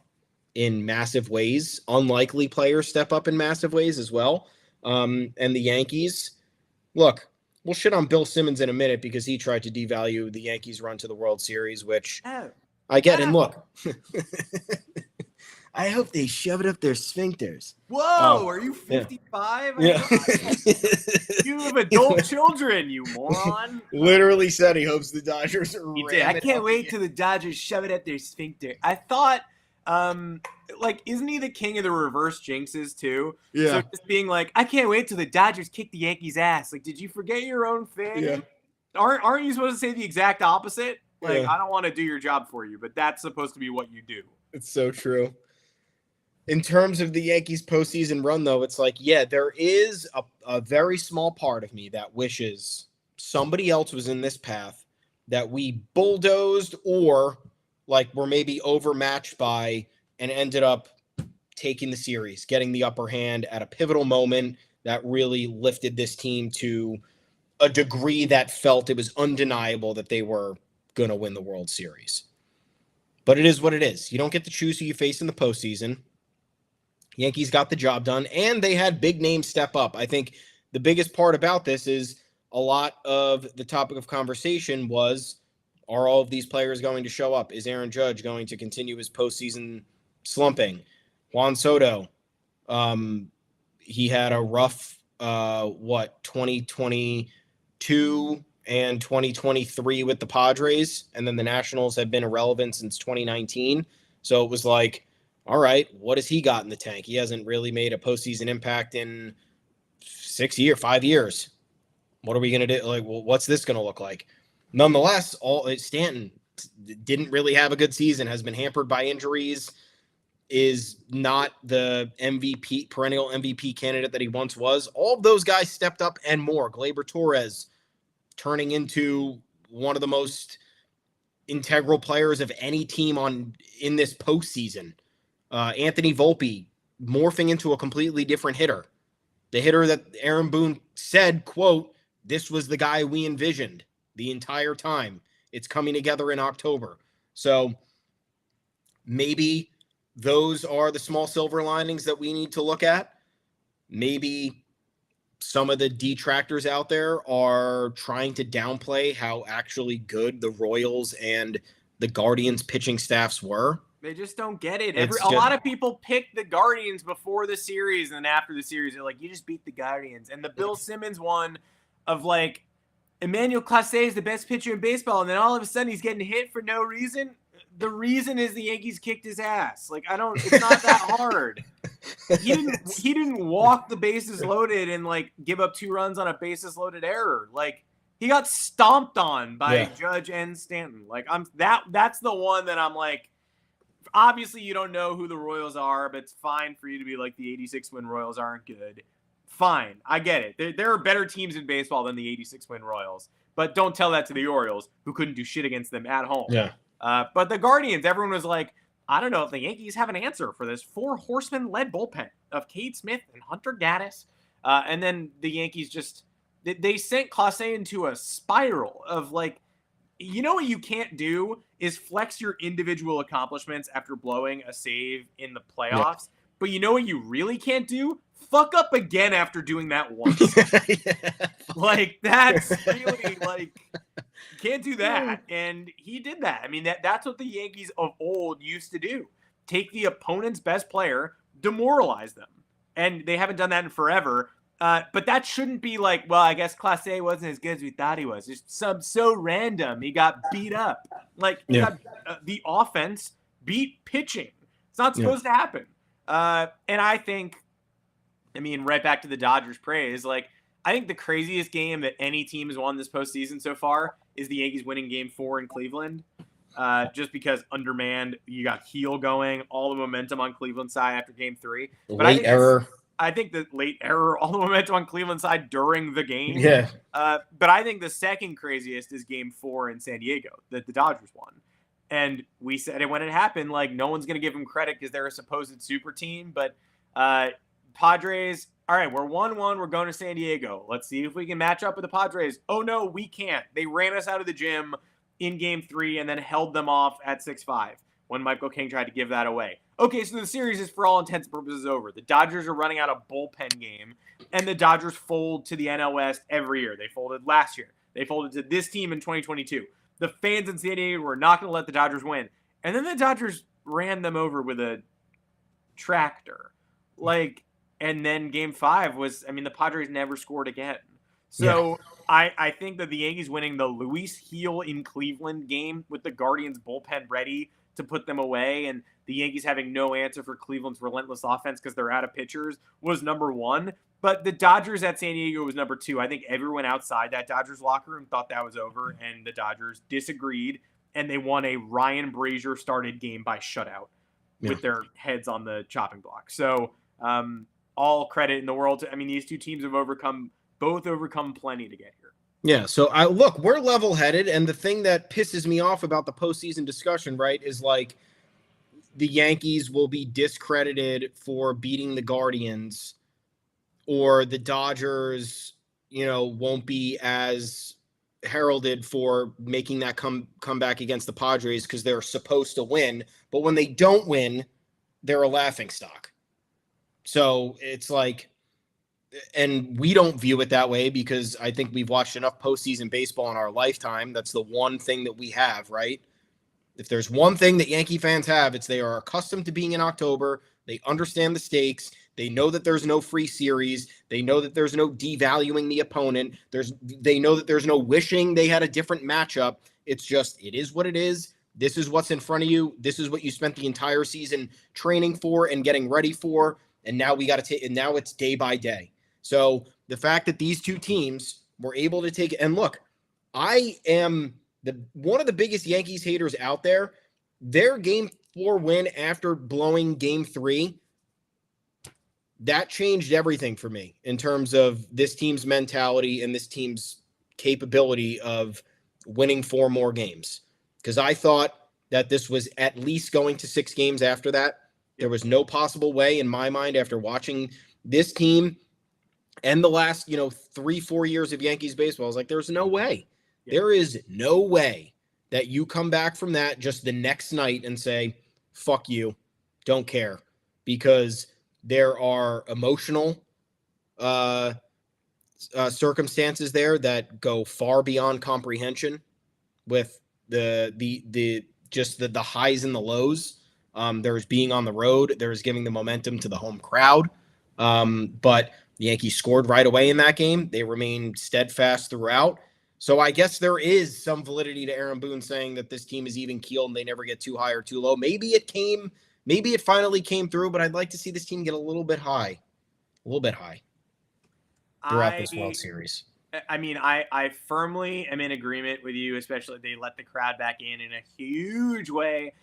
in massive ways, unlikely players step up in massive ways as well. And the Yankees, look, we'll shit on Bill Simmons in a minute because he tried to devalue the Yankees' run to the World Series, which I get. And look, I hope they shove it up their sphincters. Whoa, are you 55? Yeah. You have adult children, you moron. Literally said he hopes the Dodgers are. I can't wait till the Dodgers shove it at their sphincter. I thought, isn't he the king of the reverse jinxes too? Yeah. So just being like, I can't wait till the Dodgers kick the Yankees' ass. Like, did you forget your own thing? Yeah. Aren't you supposed to say the exact opposite? Like, Yeah. I don't want to do your job for you, but that's supposed to be what you do. It's so true. In terms of the Yankees postseason run, though, it's like, yeah, there is a very small part of me that wishes somebody else was in this path that we bulldozed or like were maybe overmatched by and ended up taking the series, getting the upper hand at a pivotal moment that really lifted this team to a degree that felt it was undeniable that they were going to win the World Series. But it is what it is. You don't get to choose who you face in the postseason. Yankees got the job done, and they had big names step up. I think the biggest part about this is a lot of the topic of conversation was, are all of these players going to show up? Is Aaron Judge going to continue his postseason slumping? Juan Soto, he had a rough, 2022 and 2023 with the Padres, and then the Nationals have been irrelevant since 2019. So it was like, all right, what has he got in the tank? He hasn't really made a postseason impact in 5 years. What are we going to do? Like, well, what's this going to look like? Nonetheless, Stanton didn't really have a good season, has been hampered by injuries, is not the perennial MVP candidate that he once was. All of those guys stepped up and more. Gleyber Torres turning into one of the most integral players of any team in this postseason. Anthony Volpe morphing into a completely different hitter. The hitter that Aaron Boone said, quote, this was the guy we envisioned the entire time. It's coming together in October. So maybe those are the small silver linings that we need to look at. Maybe some of the detractors out there are trying to downplay how actually good the Royals and the Guardians pitching staffs were. They just don't get it. It's A lot of people pick the Guardians before the series, and then after the series, they're like, you just beat the Guardians. And the Bill Simmons one of like, Emmanuel Clase is the best pitcher in baseball, and then all of a sudden he's getting hit for no reason. The reason is the Yankees kicked his ass. Like, it's not that hard. He didn't walk the bases loaded and like give up 2 runs on a bases loaded error. Like, he got stomped on by Judge and Stanton. Like, that's the one that I'm like, obviously you don't know who the Royals are, but it's fine for you to be like the 86 win Royals aren't good. Fine, I get it. There are better teams in baseball than the 86 win Royals, but don't tell that to the Orioles, who couldn't do shit against them at home. Yeah. But the Guardians, everyone was like, I don't know if the Yankees have an answer for this 4 horseman led bullpen of Cade Smith and Hunter Gaddis. And then the Yankees just, they sent Clase into a spiral of like, you know what you can't do is flex your individual accomplishments after blowing a save in the playoffs. Yeah. But you know what you really can't do? Fuck up again after doing that once. Like, that's really, like, you can't do that. And he did that. I mean, that's what the Yankees of old used to do. Take the opponent's best player, demoralize them. And they haven't done that in forever. But that shouldn't be like, well, I guess Clase wasn't as good as we thought he was. Just so random. He got beat up. Like, the offense beat pitching. It's not supposed to happen. And I think, I mean, right back to the Dodgers praise, like, I think the craziest game that any team has won this postseason so far is the Yankees winning Game 4 in Cleveland. Just because undermanned, you got heel going, all the momentum on Cleveland's side after Game 3. But late error. I think the late error, all the momentum on Cleveland's side during the game. Yeah. But I think the second craziest is Game 4 in San Diego that the Dodgers won. And we said it when it happened, like, no one's going to give them credit because they're a supposed super team. But Padres, all right, we're 1-1. We're going to San Diego. Let's see if we can match up with the Padres. Oh, no, we can't. They ran us out of the gym in Game 3 and then held them off at 6-5 when Michael King tried to give that away. Okay, so the series is for all intents and purposes over. The Dodgers are running out a bullpen game, and the Dodgers fold to the NL West every year. They folded last year. They folded to this team in 2022. The fans in San Diego were not going to let the Dodgers win. And then the Dodgers ran them over with a tractor. Like, and then Game 5 was, I mean, the Padres never scored again. So I think that the Yankees winning the Luis Heel in Cleveland game with the Guardians bullpen ready to put them away, and the Yankees having no answer for Cleveland's relentless offense because they're out of pitchers, was number 1. But the Dodgers at San Diego was number 2. I think everyone outside that Dodgers locker room thought that was over, and the Dodgers disagreed, and they won a Ryan Brazier started game by shutout with their heads on the chopping block. So all credit in the world. I mean, these two teams have both overcome plenty to get here. Yeah, so look, we're level-headed, and the thing that pisses me off about the postseason discussion, right, is like the Yankees will be discredited for beating the Guardians, or the Dodgers, won't be as heralded for making that comeback against the Padres because they're supposed to win, but when they don't win, they're a laughingstock. So it's like, and we don't view it that way because I think we've watched enough postseason baseball in our lifetime. That's the one thing that we have, right? If there's one thing that Yankee fans have, it's they are accustomed to being in October. They understand the stakes. They know that there's no free series. They know that there's no devaluing the opponent. They know that there's no wishing they had a different matchup. It's just, it is what it is. This is what's in front of you. This is what you spent the entire season training for and getting ready for. And now we got to take, and now it's day by day. So the fact that these two teams were able to take, and look, I am one of the biggest Yankees haters out there. Their Game 4 win after blowing Game 3, that changed everything for me in terms of this team's mentality and this team's capability of winning 4 more games. Because I thought that this was at least going to 6 games after that. There was no possible way in my mind after watching this team and the last, 3-4 years of Yankees baseball. I was like, there's no way. Yeah. There is no way that you come back from that just the next night and say, fuck you, don't care. Because there are emotional circumstances there that go far beyond comprehension with the highs and the lows There's being on the road. There's giving the momentum to the home crowd. But the Yankees scored right away in that game. They remained steadfast throughout. So I guess there is some validity to Aaron Boone saying that this team is even keeled and they never get too high or too low. Maybe it finally came through, but I'd like to see this team get a little bit high throughout this World Series. I mean, I firmly am in agreement with you, especially if they let the crowd back in a huge way.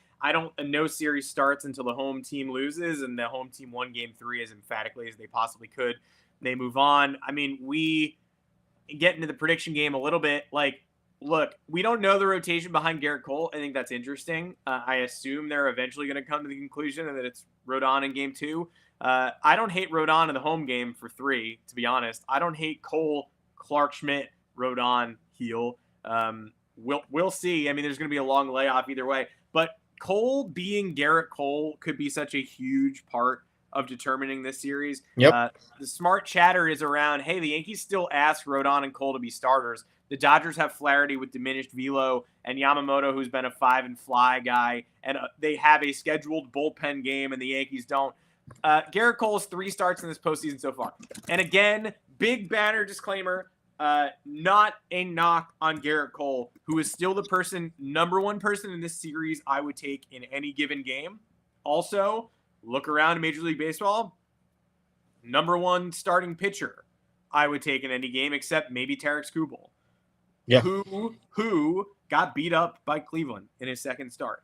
No series starts until the home team loses, and the home team won game 3 as emphatically as they possibly could. They move on. I mean, we get into the prediction game a little bit. Like, look, we don't know the rotation behind Gerrit Cole. I think that's interesting. I assume they're eventually going to come to the conclusion that it's Rodon in game 2. I don't hate Rodon in the home game for 3, to be honest. I don't hate Cole, Clark Schmidt, Rodon, heel. We'll see. I mean, there's going to be a long layoff either way. But Cole being Gerrit Cole could be such a huge part of determining this series. Yep. The smart chatter is around, hey, the Yankees still ask Rodon and Cole to be starters. The Dodgers have Flaherty with diminished velo and Yamamoto, who's been a 5-and-fly guy, and they have a scheduled bullpen game, and the Yankees don't. Gerrit Cole's 3 starts in this postseason so far. And again, big banner disclaimer, not a knock on Gerrit Cole, who is still the number 1 person in this series I would take in any given game. Also, look around in Major League Baseball, number 1 starting pitcher I would take in any game, except maybe Tarek Skubal, who got beat up by Cleveland in his second start.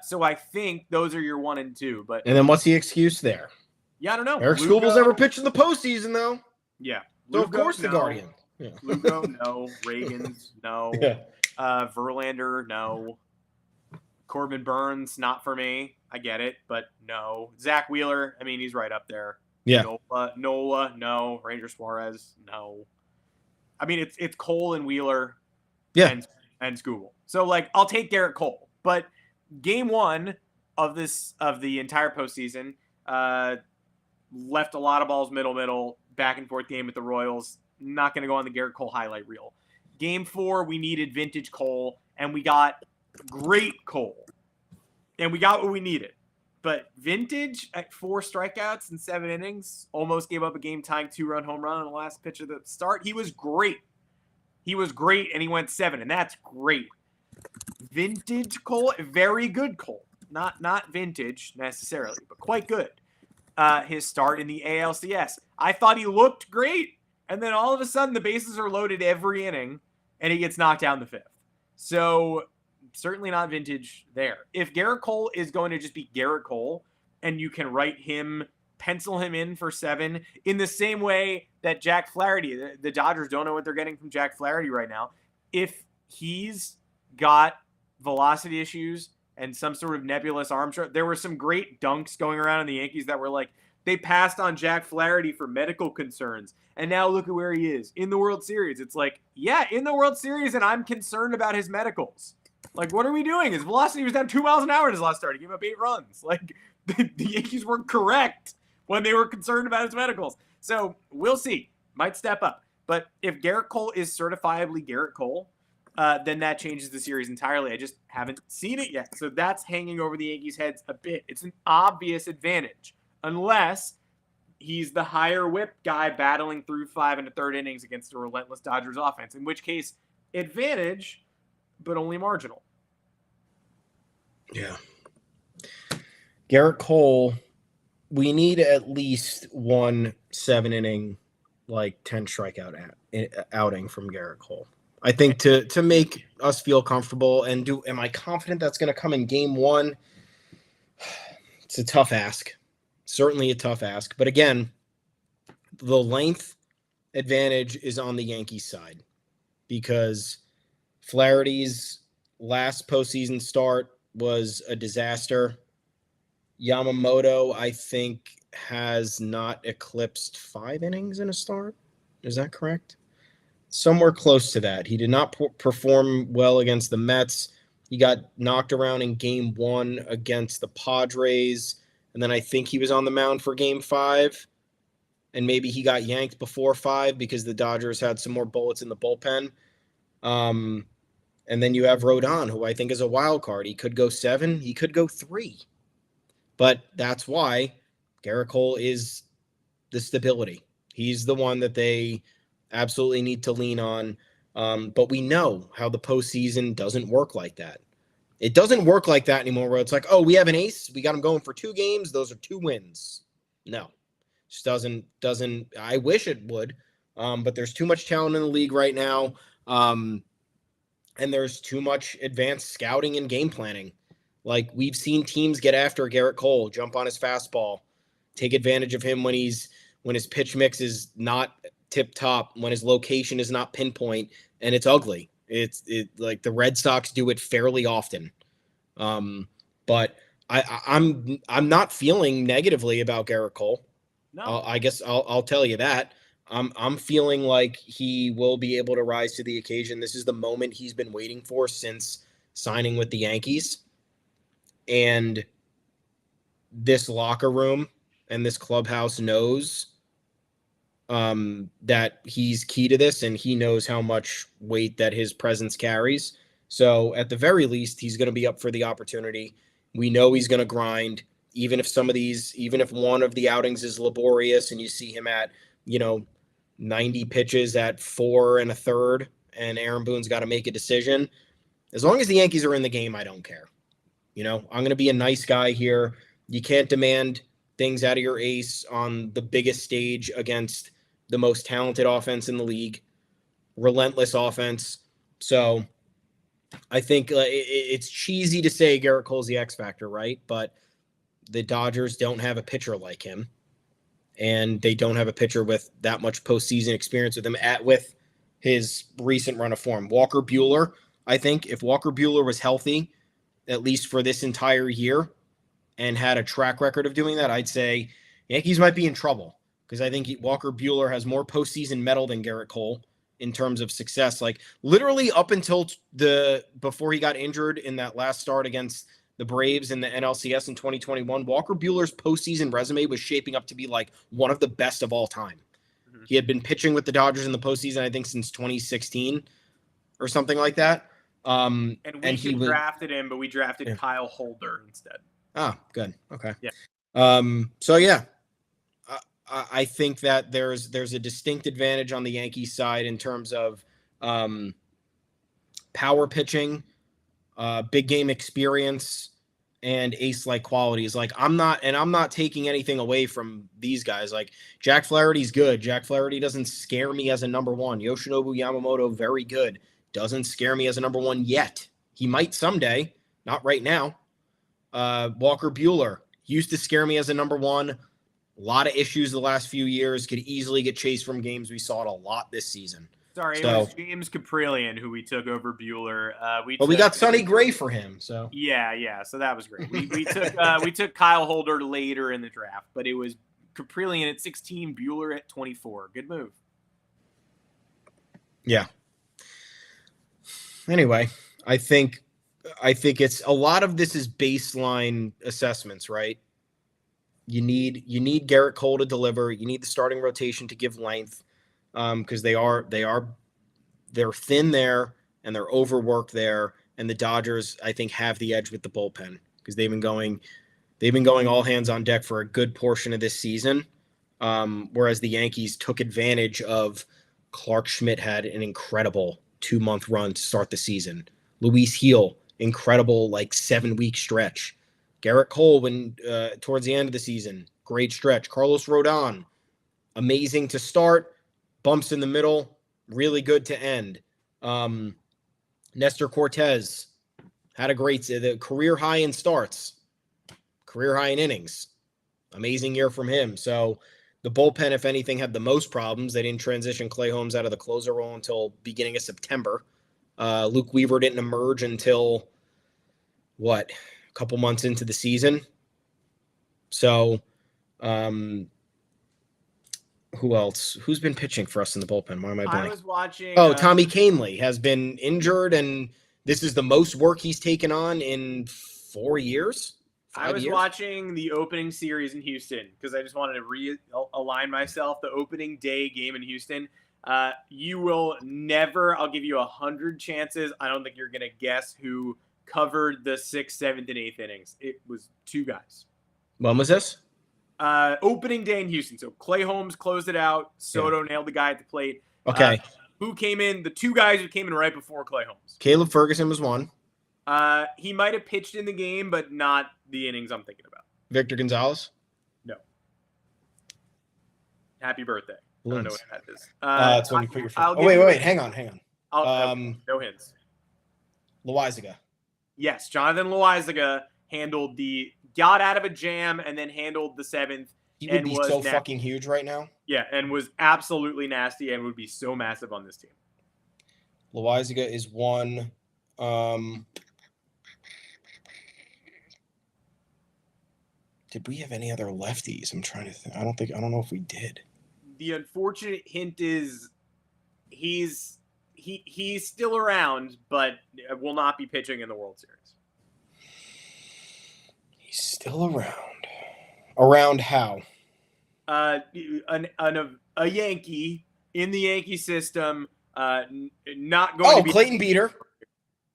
So I think those are your 1 and 2. And then what's the excuse there? Yeah, I don't know. Eric Skubal's never pitched in the postseason, though. Yeah. So, of course, the Guardian. Yeah. Lugo, no. Reagans, no. Yeah. Verlander, no. Corbin Burns, not for me. I get it, but no. Zach Wheeler, I mean, he's right up there. Yeah. Nola, no. Ranger Suarez, no. I mean, it's Cole and Wheeler, and Skubal. So, like, I'll take Gerrit Cole. But game 1 of the entire postseason left a lot of balls middle, back and forth game with the Royals. Not going to go on the Gerrit Cole highlight reel. Game 4, we needed vintage Cole, and we got great Cole. And we got what we needed. But vintage at 4 strikeouts in 7 innings, almost gave up a game-tying 2-run home run on the last pitch of the start. He was great. And he went 7, and that's great. Vintage Cole, very good Cole. Not vintage necessarily, but quite good. His start in the ALCS. I thought he looked great. And then all of a sudden, the bases are loaded every inning, and he gets knocked down the 5th. So certainly not vintage there. If Gerrit Cole is going to just be Gerrit Cole, and you can pencil him in for 7, in the same way that Jack Flaherty, the Dodgers don't know what they're getting from Jack Flaherty right now. If he's got velocity issues and some sort of nebulous arm shot, there were some great dunks going around in the Yankees that were like, they passed on Jack Flaherty for medical concerns. And now look at where he is in the World Series. It's like, yeah, in the World Series, and I'm concerned about his medicals. Like, what are we doing? His velocity was down 2 miles an hour in his last start. He gave up 8 runs. Like, the Yankees were correct when they were concerned about his medicals. So we'll see. Might step up. But if Gerrit Cole is certifiably Gerrit Cole, then that changes the series entirely. I just haven't seen it yet. So that's hanging over the Yankees' heads a bit. It's an obvious advantage, unless he's the higher whip guy battling through 5 1/3 innings against a relentless Dodgers offense, in which case, advantage, but only marginal. Yeah. Gerrit Cole, we need at least 1 7-inning, 10 strikeout outing from Gerrit Cole. I think to make us feel comfortable am I confident that's going to come in game 1? It's a tough ask. Certainly a tough ask. But again, the length advantage is on the Yankees side because Flaherty's last postseason start was a disaster. Yamamoto, I think, has not eclipsed 5 innings in a start. Is that correct? Somewhere close to that. He did not perform well against the Mets. He got knocked around in game 1 against the Padres. And then I think he was on the mound for game 5. And maybe he got yanked before 5 because the Dodgers had some more bullets in the bullpen. And then you have Rodon, who I think is a wild card. He could go 7. He could go 3. But that's why Gerrit Cole is the stability. He's the one that they absolutely need to lean on. But we know how the postseason doesn't work like that. It doesn't work like that anymore where it's like, oh, we have an ace. We got him going for 2 games. Those are 2 wins. No, just doesn't. I wish it would. But there's too much talent in the league right now. And there's too much advanced scouting and game planning. Like, we've seen teams get after Gerrit Cole, jump on his fastball, take advantage of him when his pitch mix is not tip top, when his location is not pinpoint, and it's ugly. It's like the Red Sox do it fairly often. But I'm not feeling negatively about Gerrit Cole. No. I guess I'll tell you that. I'm feeling like he will be able to rise to the occasion. This is the moment he's been waiting for since signing with the Yankees. And this locker room and this clubhouse knows that he's key to this, and he knows how much weight that his presence carries. So at the very least, he's going to be up for the opportunity. We know he's going to grind, even if one of the outings is laborious and you see him at, 90 pitches at 4 1/3, and Aaron Boone's got to make a decision. As long as the Yankees are in the game, I don't care. I'm going to be a nice guy here. You can't demand things out of your ace on the biggest stage against the most talented offense in the league, relentless offense. So I think it's cheesy to say Gerrit Cole's the X factor, right? But the Dodgers don't have a pitcher like him, and they don't have a pitcher with that much postseason experience with him with his recent run of form. Walker Buehler, I think if Walker Buehler was healthy, at least for this entire year, and had a track record of doing that, I'd say Yankees might be in trouble, because I think Walker Buehler has more postseason metal than Gerrit Cole in terms of success. Like, literally up until before he got injured in that last start against the Braves in the NLCS in 2021, Walker Buehler's postseason resume was shaping up to be like one of the best of all time. Mm-hmm. He had been pitching with the Dodgers in the postseason, I think, since 2016 or something like that. And he drafted him, but we drafted Kyle Holder instead. Ah, good. Okay. Yeah. So yeah, I think that there's a distinct advantage on the Yankees side in terms of power pitching, big game experience, and ace-like qualities. Like, I'm not taking anything away from these guys. Like, Jack Flaherty's good. Jack Flaherty doesn't scare me as a number 1. Yoshinobu Yamamoto, very good. Doesn't scare me as a number 1 yet. He might someday, not right now. Walker Buehler used to scare me as a number 1. A lot of issues the last few years. Could easily get chased from games. We saw it a lot this season. Sorry, it was James Caprillion who we took over Buehler. We got Sonny Gray for him. So yeah. So that was great. We took Kyle Holder later in the draft, but it was Caprillion at 16, Buehler at 24. Good move. Yeah. Anyway, I think it's a lot of this is baseline assessments, right? You need Gerrit Cole to deliver. You need the starting rotation to give length, because they're thin there and they're overworked there. And the Dodgers, I think, have the edge with the bullpen, because they've been going all hands on deck for a good portion of this season. Whereas the Yankees took advantage of Clark Schmidt had an incredible 2-month run to start the season. Luis Heel, incredible 7-week stretch. Gerrit Cole, when towards the end of the season, great stretch. Carlos Rodon, amazing to start, bumps in the middle, really good to end. Nestor Cortes had the career high in starts, career high in innings. Amazing year from him. So the bullpen, if anything, had the most problems. They didn't transition Clay Holmes out of the closer role until beginning of September. Luke Weaver didn't emerge until a couple months into the season. So who else? Who's been pitching for us in the bullpen? Why am I blanking? I was watching. Tommy Kahnle has been injured, and this is the most work he's taken on in 4 years. I was watching the opening series in Houston because I just wanted to realign myself. The opening day game in Houston. You will never. I'll give you 100 chances. I don't think you're gonna guess who covered the 6th, 7th, and 8th innings. It was 2 guys. When was this? Opening day in Houston. So Clay Holmes closed it out. Soto nailed the guy at the plate. Okay. Who came in? The two guys who came in right before Clay Holmes. Caleb Ferguson was one. He might have pitched in the game, but not the innings I'm thinking about. Victor Gonzalez? No. Happy birthday. Balloons. I don't know what that is. That's when you put your wait. Hang on. No hints. Loizaga. Yes, Jonathan Loizaga got out of a jam and then handled the seventh. He would be so fucking huge right now. Yeah, and was absolutely nasty and would be so massive on this team. Loizaga is one. Did we have any other lefties? I'm trying to think. I don't know if we did. The unfortunate hint is he's still around, but will not be pitching in the World Series. He's still around. Around how? A Yankee in the Yankee system. Not going to be Clayton Beeter.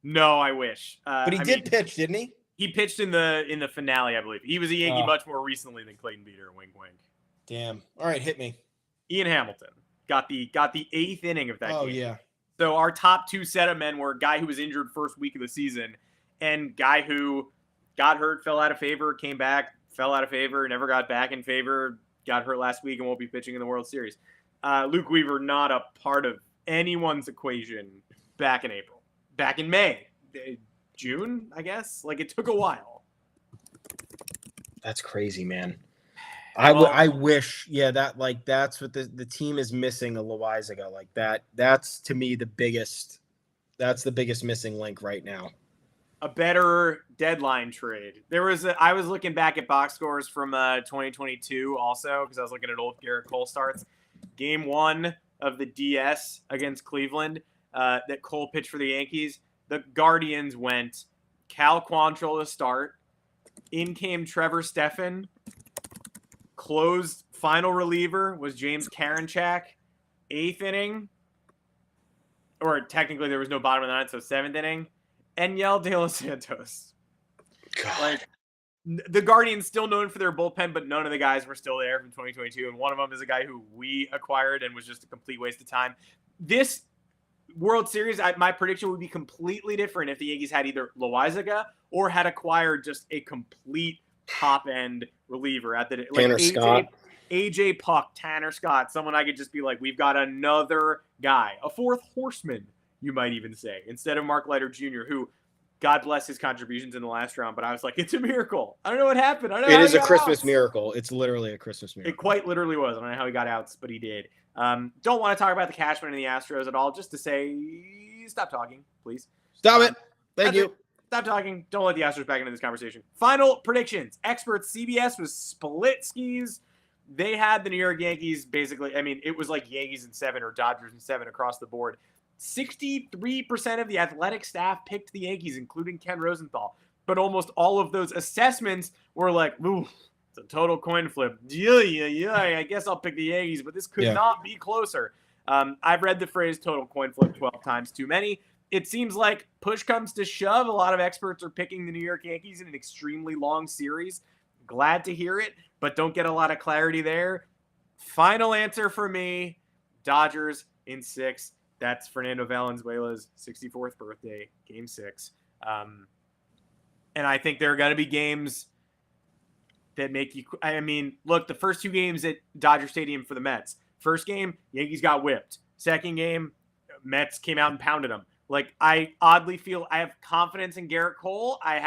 No, I wish. But he did pitch, didn't he? He pitched in the finale, I believe. He was a Yankee much more recently than Clayton Beeter. Wink, wink. Damn. All right, hit me. Ian Hamilton got the 8th inning of that game. Oh yeah. So our top two set of men were a guy who was injured first week of the season and guy who got hurt, fell out of favor, came back, fell out of favor, never got back in favor, got hurt last week and won't be pitching in the World Series. Luke Weaver, not a part of anyone's equation back in April. Back in May. June, I guess? Like, it took a while. That's crazy, man. I wish, that's what the team is missing, a Loizaga like that. That's, to me, the biggest missing link right now. A better deadline trade. I was looking back at box scores from 2022 also, because I was looking at old Gerrit Cole starts. Game 1 of the DS against Cleveland that Cole pitched for the Yankees. The Guardians went Cal Quantrill to start. In came Trevor Stephan. Closed final reliever was James Karinchak. 8th inning. Or technically there was no bottom of the ninth, so 7th inning. Enyel De Los Santos. God. Like, the Guardians still known for their bullpen, but none of the guys were still there from 2022. And one of them is a guy who we acquired and was just a complete waste of time. This World Series, my prediction would be completely different if the Yankees had either Loizaga or had acquired just a complete top-end reliever at the Tanner Scott. AJ Puck, Tanner Scott, someone I could just be like, we've got another guy, a fourth horseman, you might even say, instead of Mark Leiter Jr., who, God bless his contributions in the last round, but I was like, it's a miracle. I don't know what happened. It is a Christmas miracle. It's literally a Christmas miracle. It quite literally was. I don't know how he got outs, but he did. Don't want to talk about the Cashman and the Astros at all, just to say, stop talking, please. Stop it. Thank you. Stop talking. Don't let the Astros back into this conversation. Final predictions. Experts, CBS was split skis. They had the New York Yankees basically. I mean, it was like Yankees in 7 or Dodgers in 7 across the board. 63% of the athletic staff picked the Yankees, including Ken Rosenthal. But almost all of those assessments were like, ooh, it's a total coin flip. Yeah, I guess I'll pick the Yankees, but this could not be closer. I've read the phrase total coin flip 12 times too many. It seems like push comes to shove. A lot of experts are picking the New York Yankees in an extremely long series. Glad to hear it, but don't get a lot of clarity there. Final answer for me, Dodgers in 6. That's Fernando Valenzuela's 64th birthday, Game 6. And I think there are going to be games that make you – I mean, look, the first 2 games at Dodger Stadium for the Mets. First game, Yankees got whipped. Second game, Mets came out and pounded them. Like, I oddly feel I have confidence in Gerrit Cole. I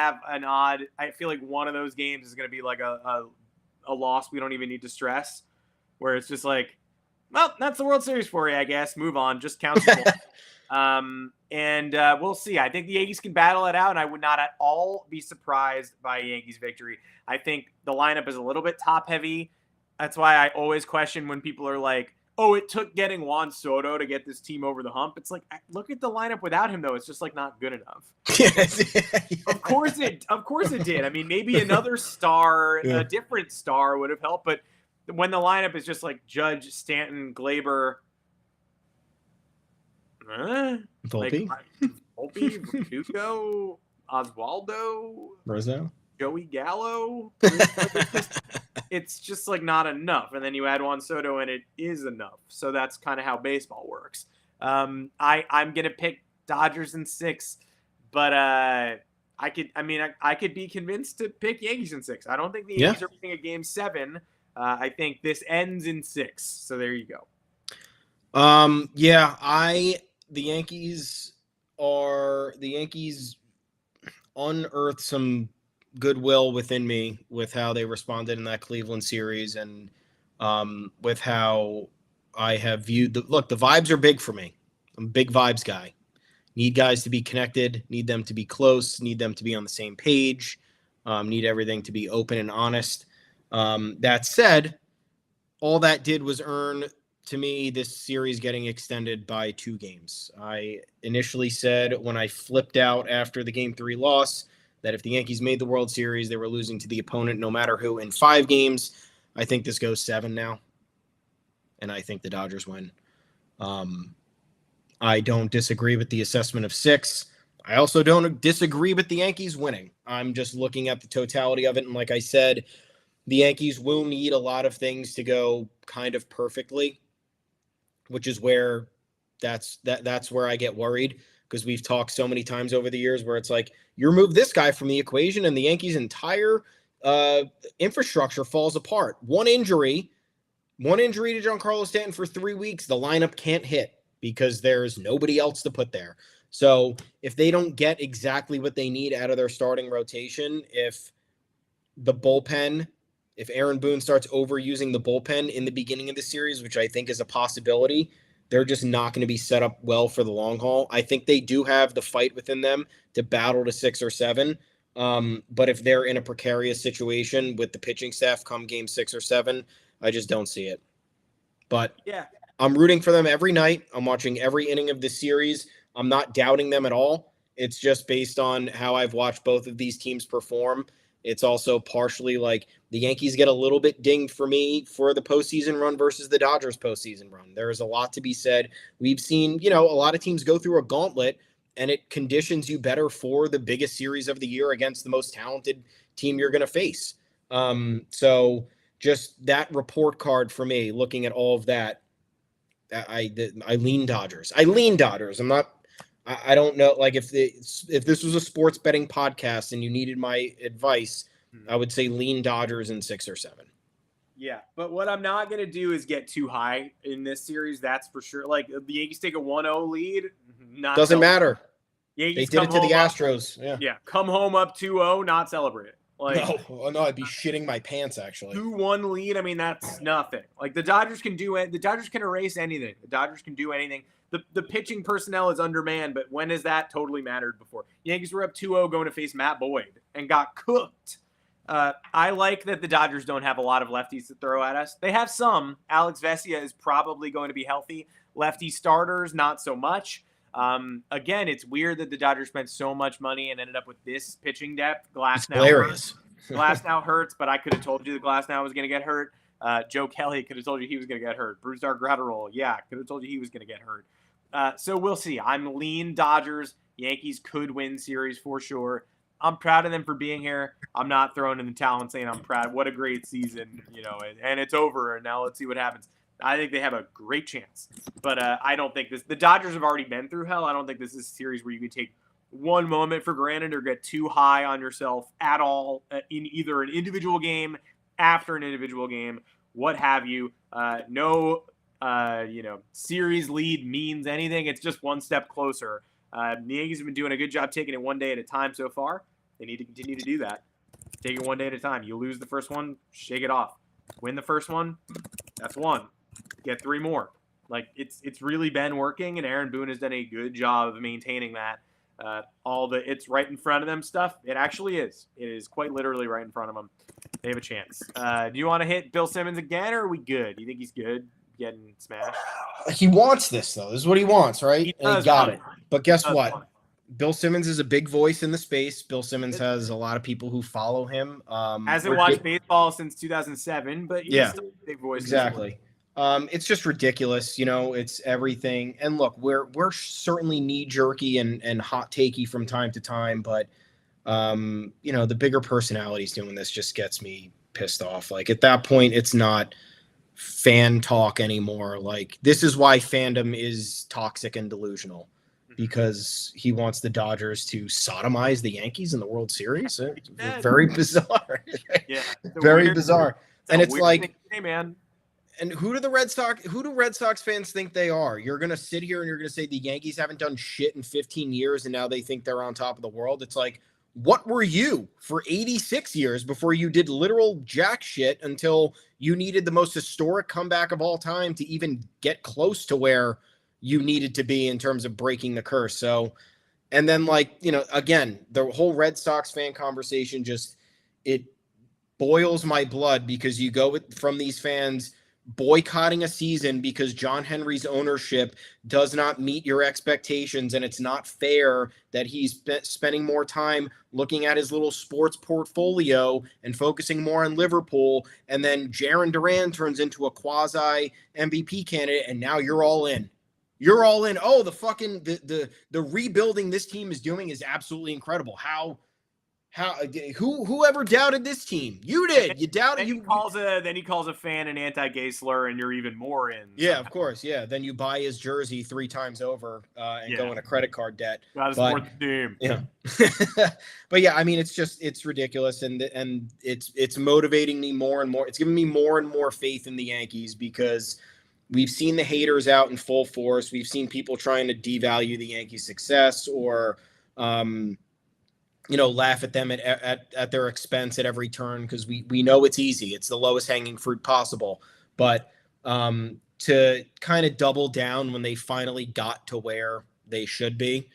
feel like one of those games is going to be like a loss we don't even need to stress, where it's just like, well, that's the World Series for you, I guess. Move on. Just count the we'll see. I think the Yankees can battle it out, and I would not at all be surprised by a Yankees victory. I think the lineup is a little bit top-heavy. That's why I always question when people are like, oh, it took getting Juan Soto to get this team over the hump. It's like, look at the lineup without him, though. It's just, like, not good enough. Of course it did. I mean, maybe another star, a different star would have helped, but when the lineup is just like Judge, Stanton, Glaber, Volpe, Verdugo, Oswaldo, Rizzo. Joey Gallo. It's just like not enough. And then you add Juan Soto and it is enough. So that's kind of how baseball works. I'm going to pick Dodgers in 6, but I could be convinced to pick Yankees in 6. I don't think the Yankees are winning a game 7. I think this ends in 6. So there you go. The Yankees unearthed some goodwill within me with how they responded in that Cleveland series and with how I have viewed the vibes are big for me. I'm a big vibes guy. Need guys to be connected, need them to be close, need them to be on the same page, need everything to be open and honest. That said, all that did was earn to me this series getting extended by 2 games. I initially said when I flipped out after the Game 3 loss that if the Yankees made the World Series, they were losing to the opponent no matter who in 5 games. I think this goes 7 now, and I think the Dodgers win. I don't disagree with the assessment of 6. I also don't disagree with the Yankees winning. I'm just looking at the totality of it, and like I said, the Yankees will need a lot of things to go kind of perfectly, which is where that's where I get worried, because we've talked so many times over the years where it's like you remove this guy from the equation and the Yankees' entire infrastructure falls apart. One injury to Giancarlo Stanton for 3 weeks, the lineup can't hit because there's nobody else to put there. So if they don't get exactly what they need out of their starting rotation, if Aaron Boone starts overusing the bullpen in the beginning of the series, which I think is a possibility, they're just not going to be set up well for the long haul. I think they do have the fight within them to battle to 6 or 7. But if they're in a precarious situation with the pitching staff come game 6 or 7, I just don't see it. But yeah, I'm rooting for them every night. I'm watching every inning of this series. I'm not doubting them at all. It's just based on how I've watched both of these teams perform. It's also partially like the Yankees get a little bit dinged for me for the postseason run versus the Dodgers postseason run. There is a lot to be said. We've seen, a lot of teams go through a gauntlet, and it conditions you better for the biggest series of the year against the most talented team you're going to face. So just that report card for me, looking at all of that, I lean Dodgers. I don't know. Like if this was a sports betting podcast and you needed my advice, I would say lean Dodgers in 6 or 7. Yeah, but what I'm not going to do is get too high in this series. That's for sure. Like the Yankees take a 1-0 lead. Doesn't matter. Yankees they did it to the Astros. Yeah, come home up 2-0, not celebrate it. Like, no, I'd be shitting my pants actually. 2-1 lead. I mean, that's nothing. Like the Dodgers can do it. The Dodgers can erase anything. The Dodgers can do anything. The pitching personnel is undermanned, but when has that totally mattered before? Yankees were up 2-0 going to face Matt Boyd and got cooked. I like that the Dodgers don't have a lot of lefties to throw at us. They have some. Alex Vesia is probably going to be healthy. Lefty starters, not so much. Again, it's weird that the Dodgers spent so much money and ended up with this pitching depth. Glass now hurts, but I could have told you the Glass now was going to get hurt. Joe Kelly could have told you he was going to get hurt. Bruce Gratterall, could have told you he was going to get hurt. So we'll see. I'm lean Dodgers. Yankees could win series for sure. I'm proud of them for being here. I'm not throwing in the towel and saying I'm proud. What a great season, and it's over, and now let's see what happens. I think they have a great chance. But I don't think the Dodgers have already been through hell. I don't think this is a series where you can take one moment for granted or get too high on yourself at all in either an individual game, after an individual game, what have you. No series lead means anything. It's just one step closer. The Yankees have been doing a good job taking it one day at a time so far. They need to continue to do that. Take it one day at a time. You lose the first one, shake it off. Win the first one, that's one. Get 3 more. Like it's really been working, and Aaron Boone has done a good job of maintaining that. It's right in front of them stuff. It actually is. It is quite literally right in front of them. They have a chance. Do you want to hit Bill Simmons again, or are we good? Do you think he's good getting smashed? He wants this, though. This is what he wants, right? And he got it. But guess what? Bill Simmons is a big voice in the space. Bill Simmons has a lot of people who follow him. Hasn't watched baseball since 2007, but he's still a big voice. Exactly. It's just ridiculous. It's everything. And look, we're certainly knee jerky and hot takey from time to time, but The bigger personalities doing this just gets me pissed off. Like at that point, it's not fan talk anymore. Like this is why fandom is toxic and delusional, because he wants the Dodgers to sodomize the Yankees in the World Series. Very bizarre. Yeah, very bizarre. And it's like, hey man. And who do Red Sox fans think they are? You're going to sit here and you're going to say the Yankees haven't done shit in 15 years and now they think they're on top of the world. It's like, what were you for 86 years before you did literal jack shit until you needed the most historic comeback of all time to even get close to where you needed to be in terms of breaking the curse? So, and then again, the whole Red Sox fan conversation it boils my blood, because you go from these fans boycotting a season because John Henry's ownership does not meet your expectations, and it's not fair that he's spending more time looking at his little sports portfolio and focusing more on Liverpool, and then Jarren Duran turns into a quasi MVP candidate, and now you're all in. You're all in. Oh, the rebuilding this team is doing is absolutely incredible. Whoever doubted this team? You did. You doubted. Then he calls a fan an anti-gay slur, and you're even more in. Yeah, somehow. Of course. Yeah. Then you buy his jersey 3 times over and go in a credit card debt. Gotta support the team. Yeah. But yeah, I mean, it's ridiculous, and it's motivating me more and more. It's giving me more and more faith in the Yankees, because we've seen the haters out in full force. We've seen people trying to devalue the Yankees' success, or laugh at them at their expense at every turn, because we know it's easy. It's the lowest hanging fruit possible. But to kind of double down when they finally got to where they should be,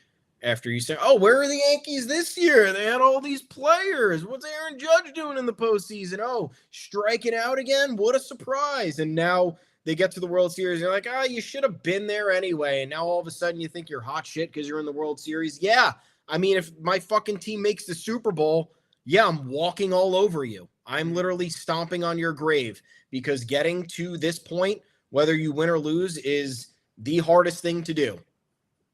after you say, oh, where are the Yankees this year? They had all these players. What's Aaron Judge doing in the postseason? Oh, striking out again? What a surprise. And now they get to the World Series. You're like, you should have been there anyway. And now all of a sudden you think you're hot shit because you're in the World Series. Yeah. I mean, if my fucking team makes the Super Bowl, yeah, I'm walking all over you. I'm literally stomping on your grave, because getting to this point, whether you win or lose, is the hardest thing to do.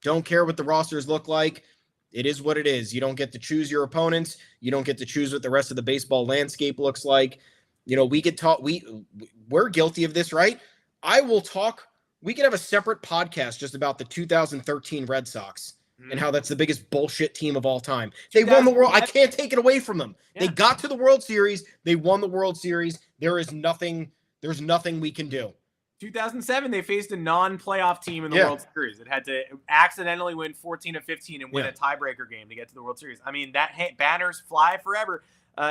Don't care what the rosters look like. It is what it is. You don't get to choose your opponents. You don't get to choose what the rest of the baseball landscape looks like. We could talk. We're guilty of this, right? I will talk. We could have a separate podcast just about the 2013 Red Sox. And how that's the biggest bullshit team of all time. They won the world. I can't take it away from them. Yeah. They got to the World Series. They won the World Series. There's nothing we can do. 2007, they faced a non-playoff team in the World Series. It had to accidentally win 14 of 15 and win a tiebreaker game to get to the World Series. I mean, that banners fly forever,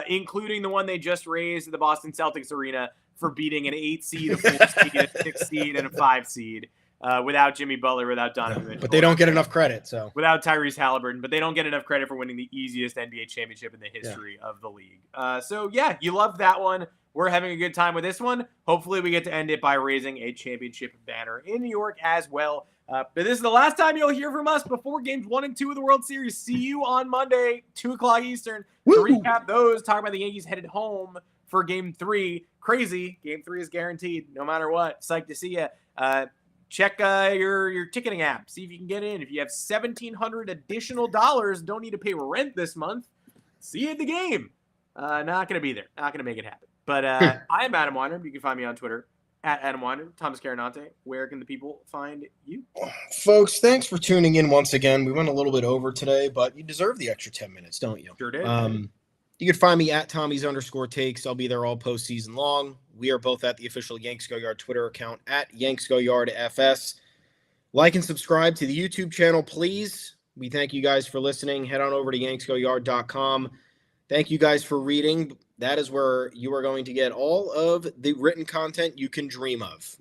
including the one they just raised at the Boston Celtics arena for beating an 8 seed, a 4 seed, a 6 seed, and a 5 seed. Without Jimmy Butler, without Donovan Mitchell. But they don't get enough credit. So without Tyrese Halliburton, but they don't get enough credit for winning the easiest NBA championship in the history of the league. So yeah, you love that one. We're having a good time with this one. Hopefully we get to end it by raising a championship banner in New York as well. But this is the last time you'll hear from us before games 1 and 2 of the World Series. See you on Monday, 2:00 Eastern, to recap those. Talk about the Yankees headed home for game 3. Crazy. Game 3 is guaranteed no matter what. Psyched to see you. Check your ticketing app. See if you can get in. If you have $1,700 additional dollars, don't need to pay rent this month. See you at the game. Not going to be there. Not going to make it happen. But I am Adam Weinrib. You can find me on Twitter at Adam Weinrib. Thomas Carannante. Where can the people find you? Folks, thanks for tuning in once again. We went a little bit over today, but you deserve the extra 10 minutes, don't you? Sure did. You can find me at Tommy's_takes. I'll be there all postseason long. We are both at the official Yanks Go Yard Twitter account at Yanks Go Yard FS. Like and subscribe to the YouTube channel, please. We thank you guys for listening. Head on over to yanksgoyard.com. Thank you guys for reading. That is where you are going to get all of the written content you can dream of.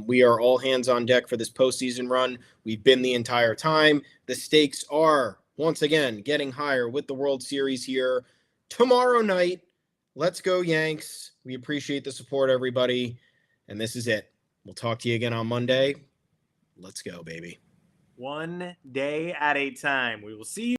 We are all hands on deck for this postseason run. We've been the entire time. The stakes are, once again, getting higher with the World Series here tomorrow night. Let's go, Yanks. We appreciate the support, everybody. And this is it. We'll talk to you again on Monday. Let's go, baby. One day at a time. We will see you.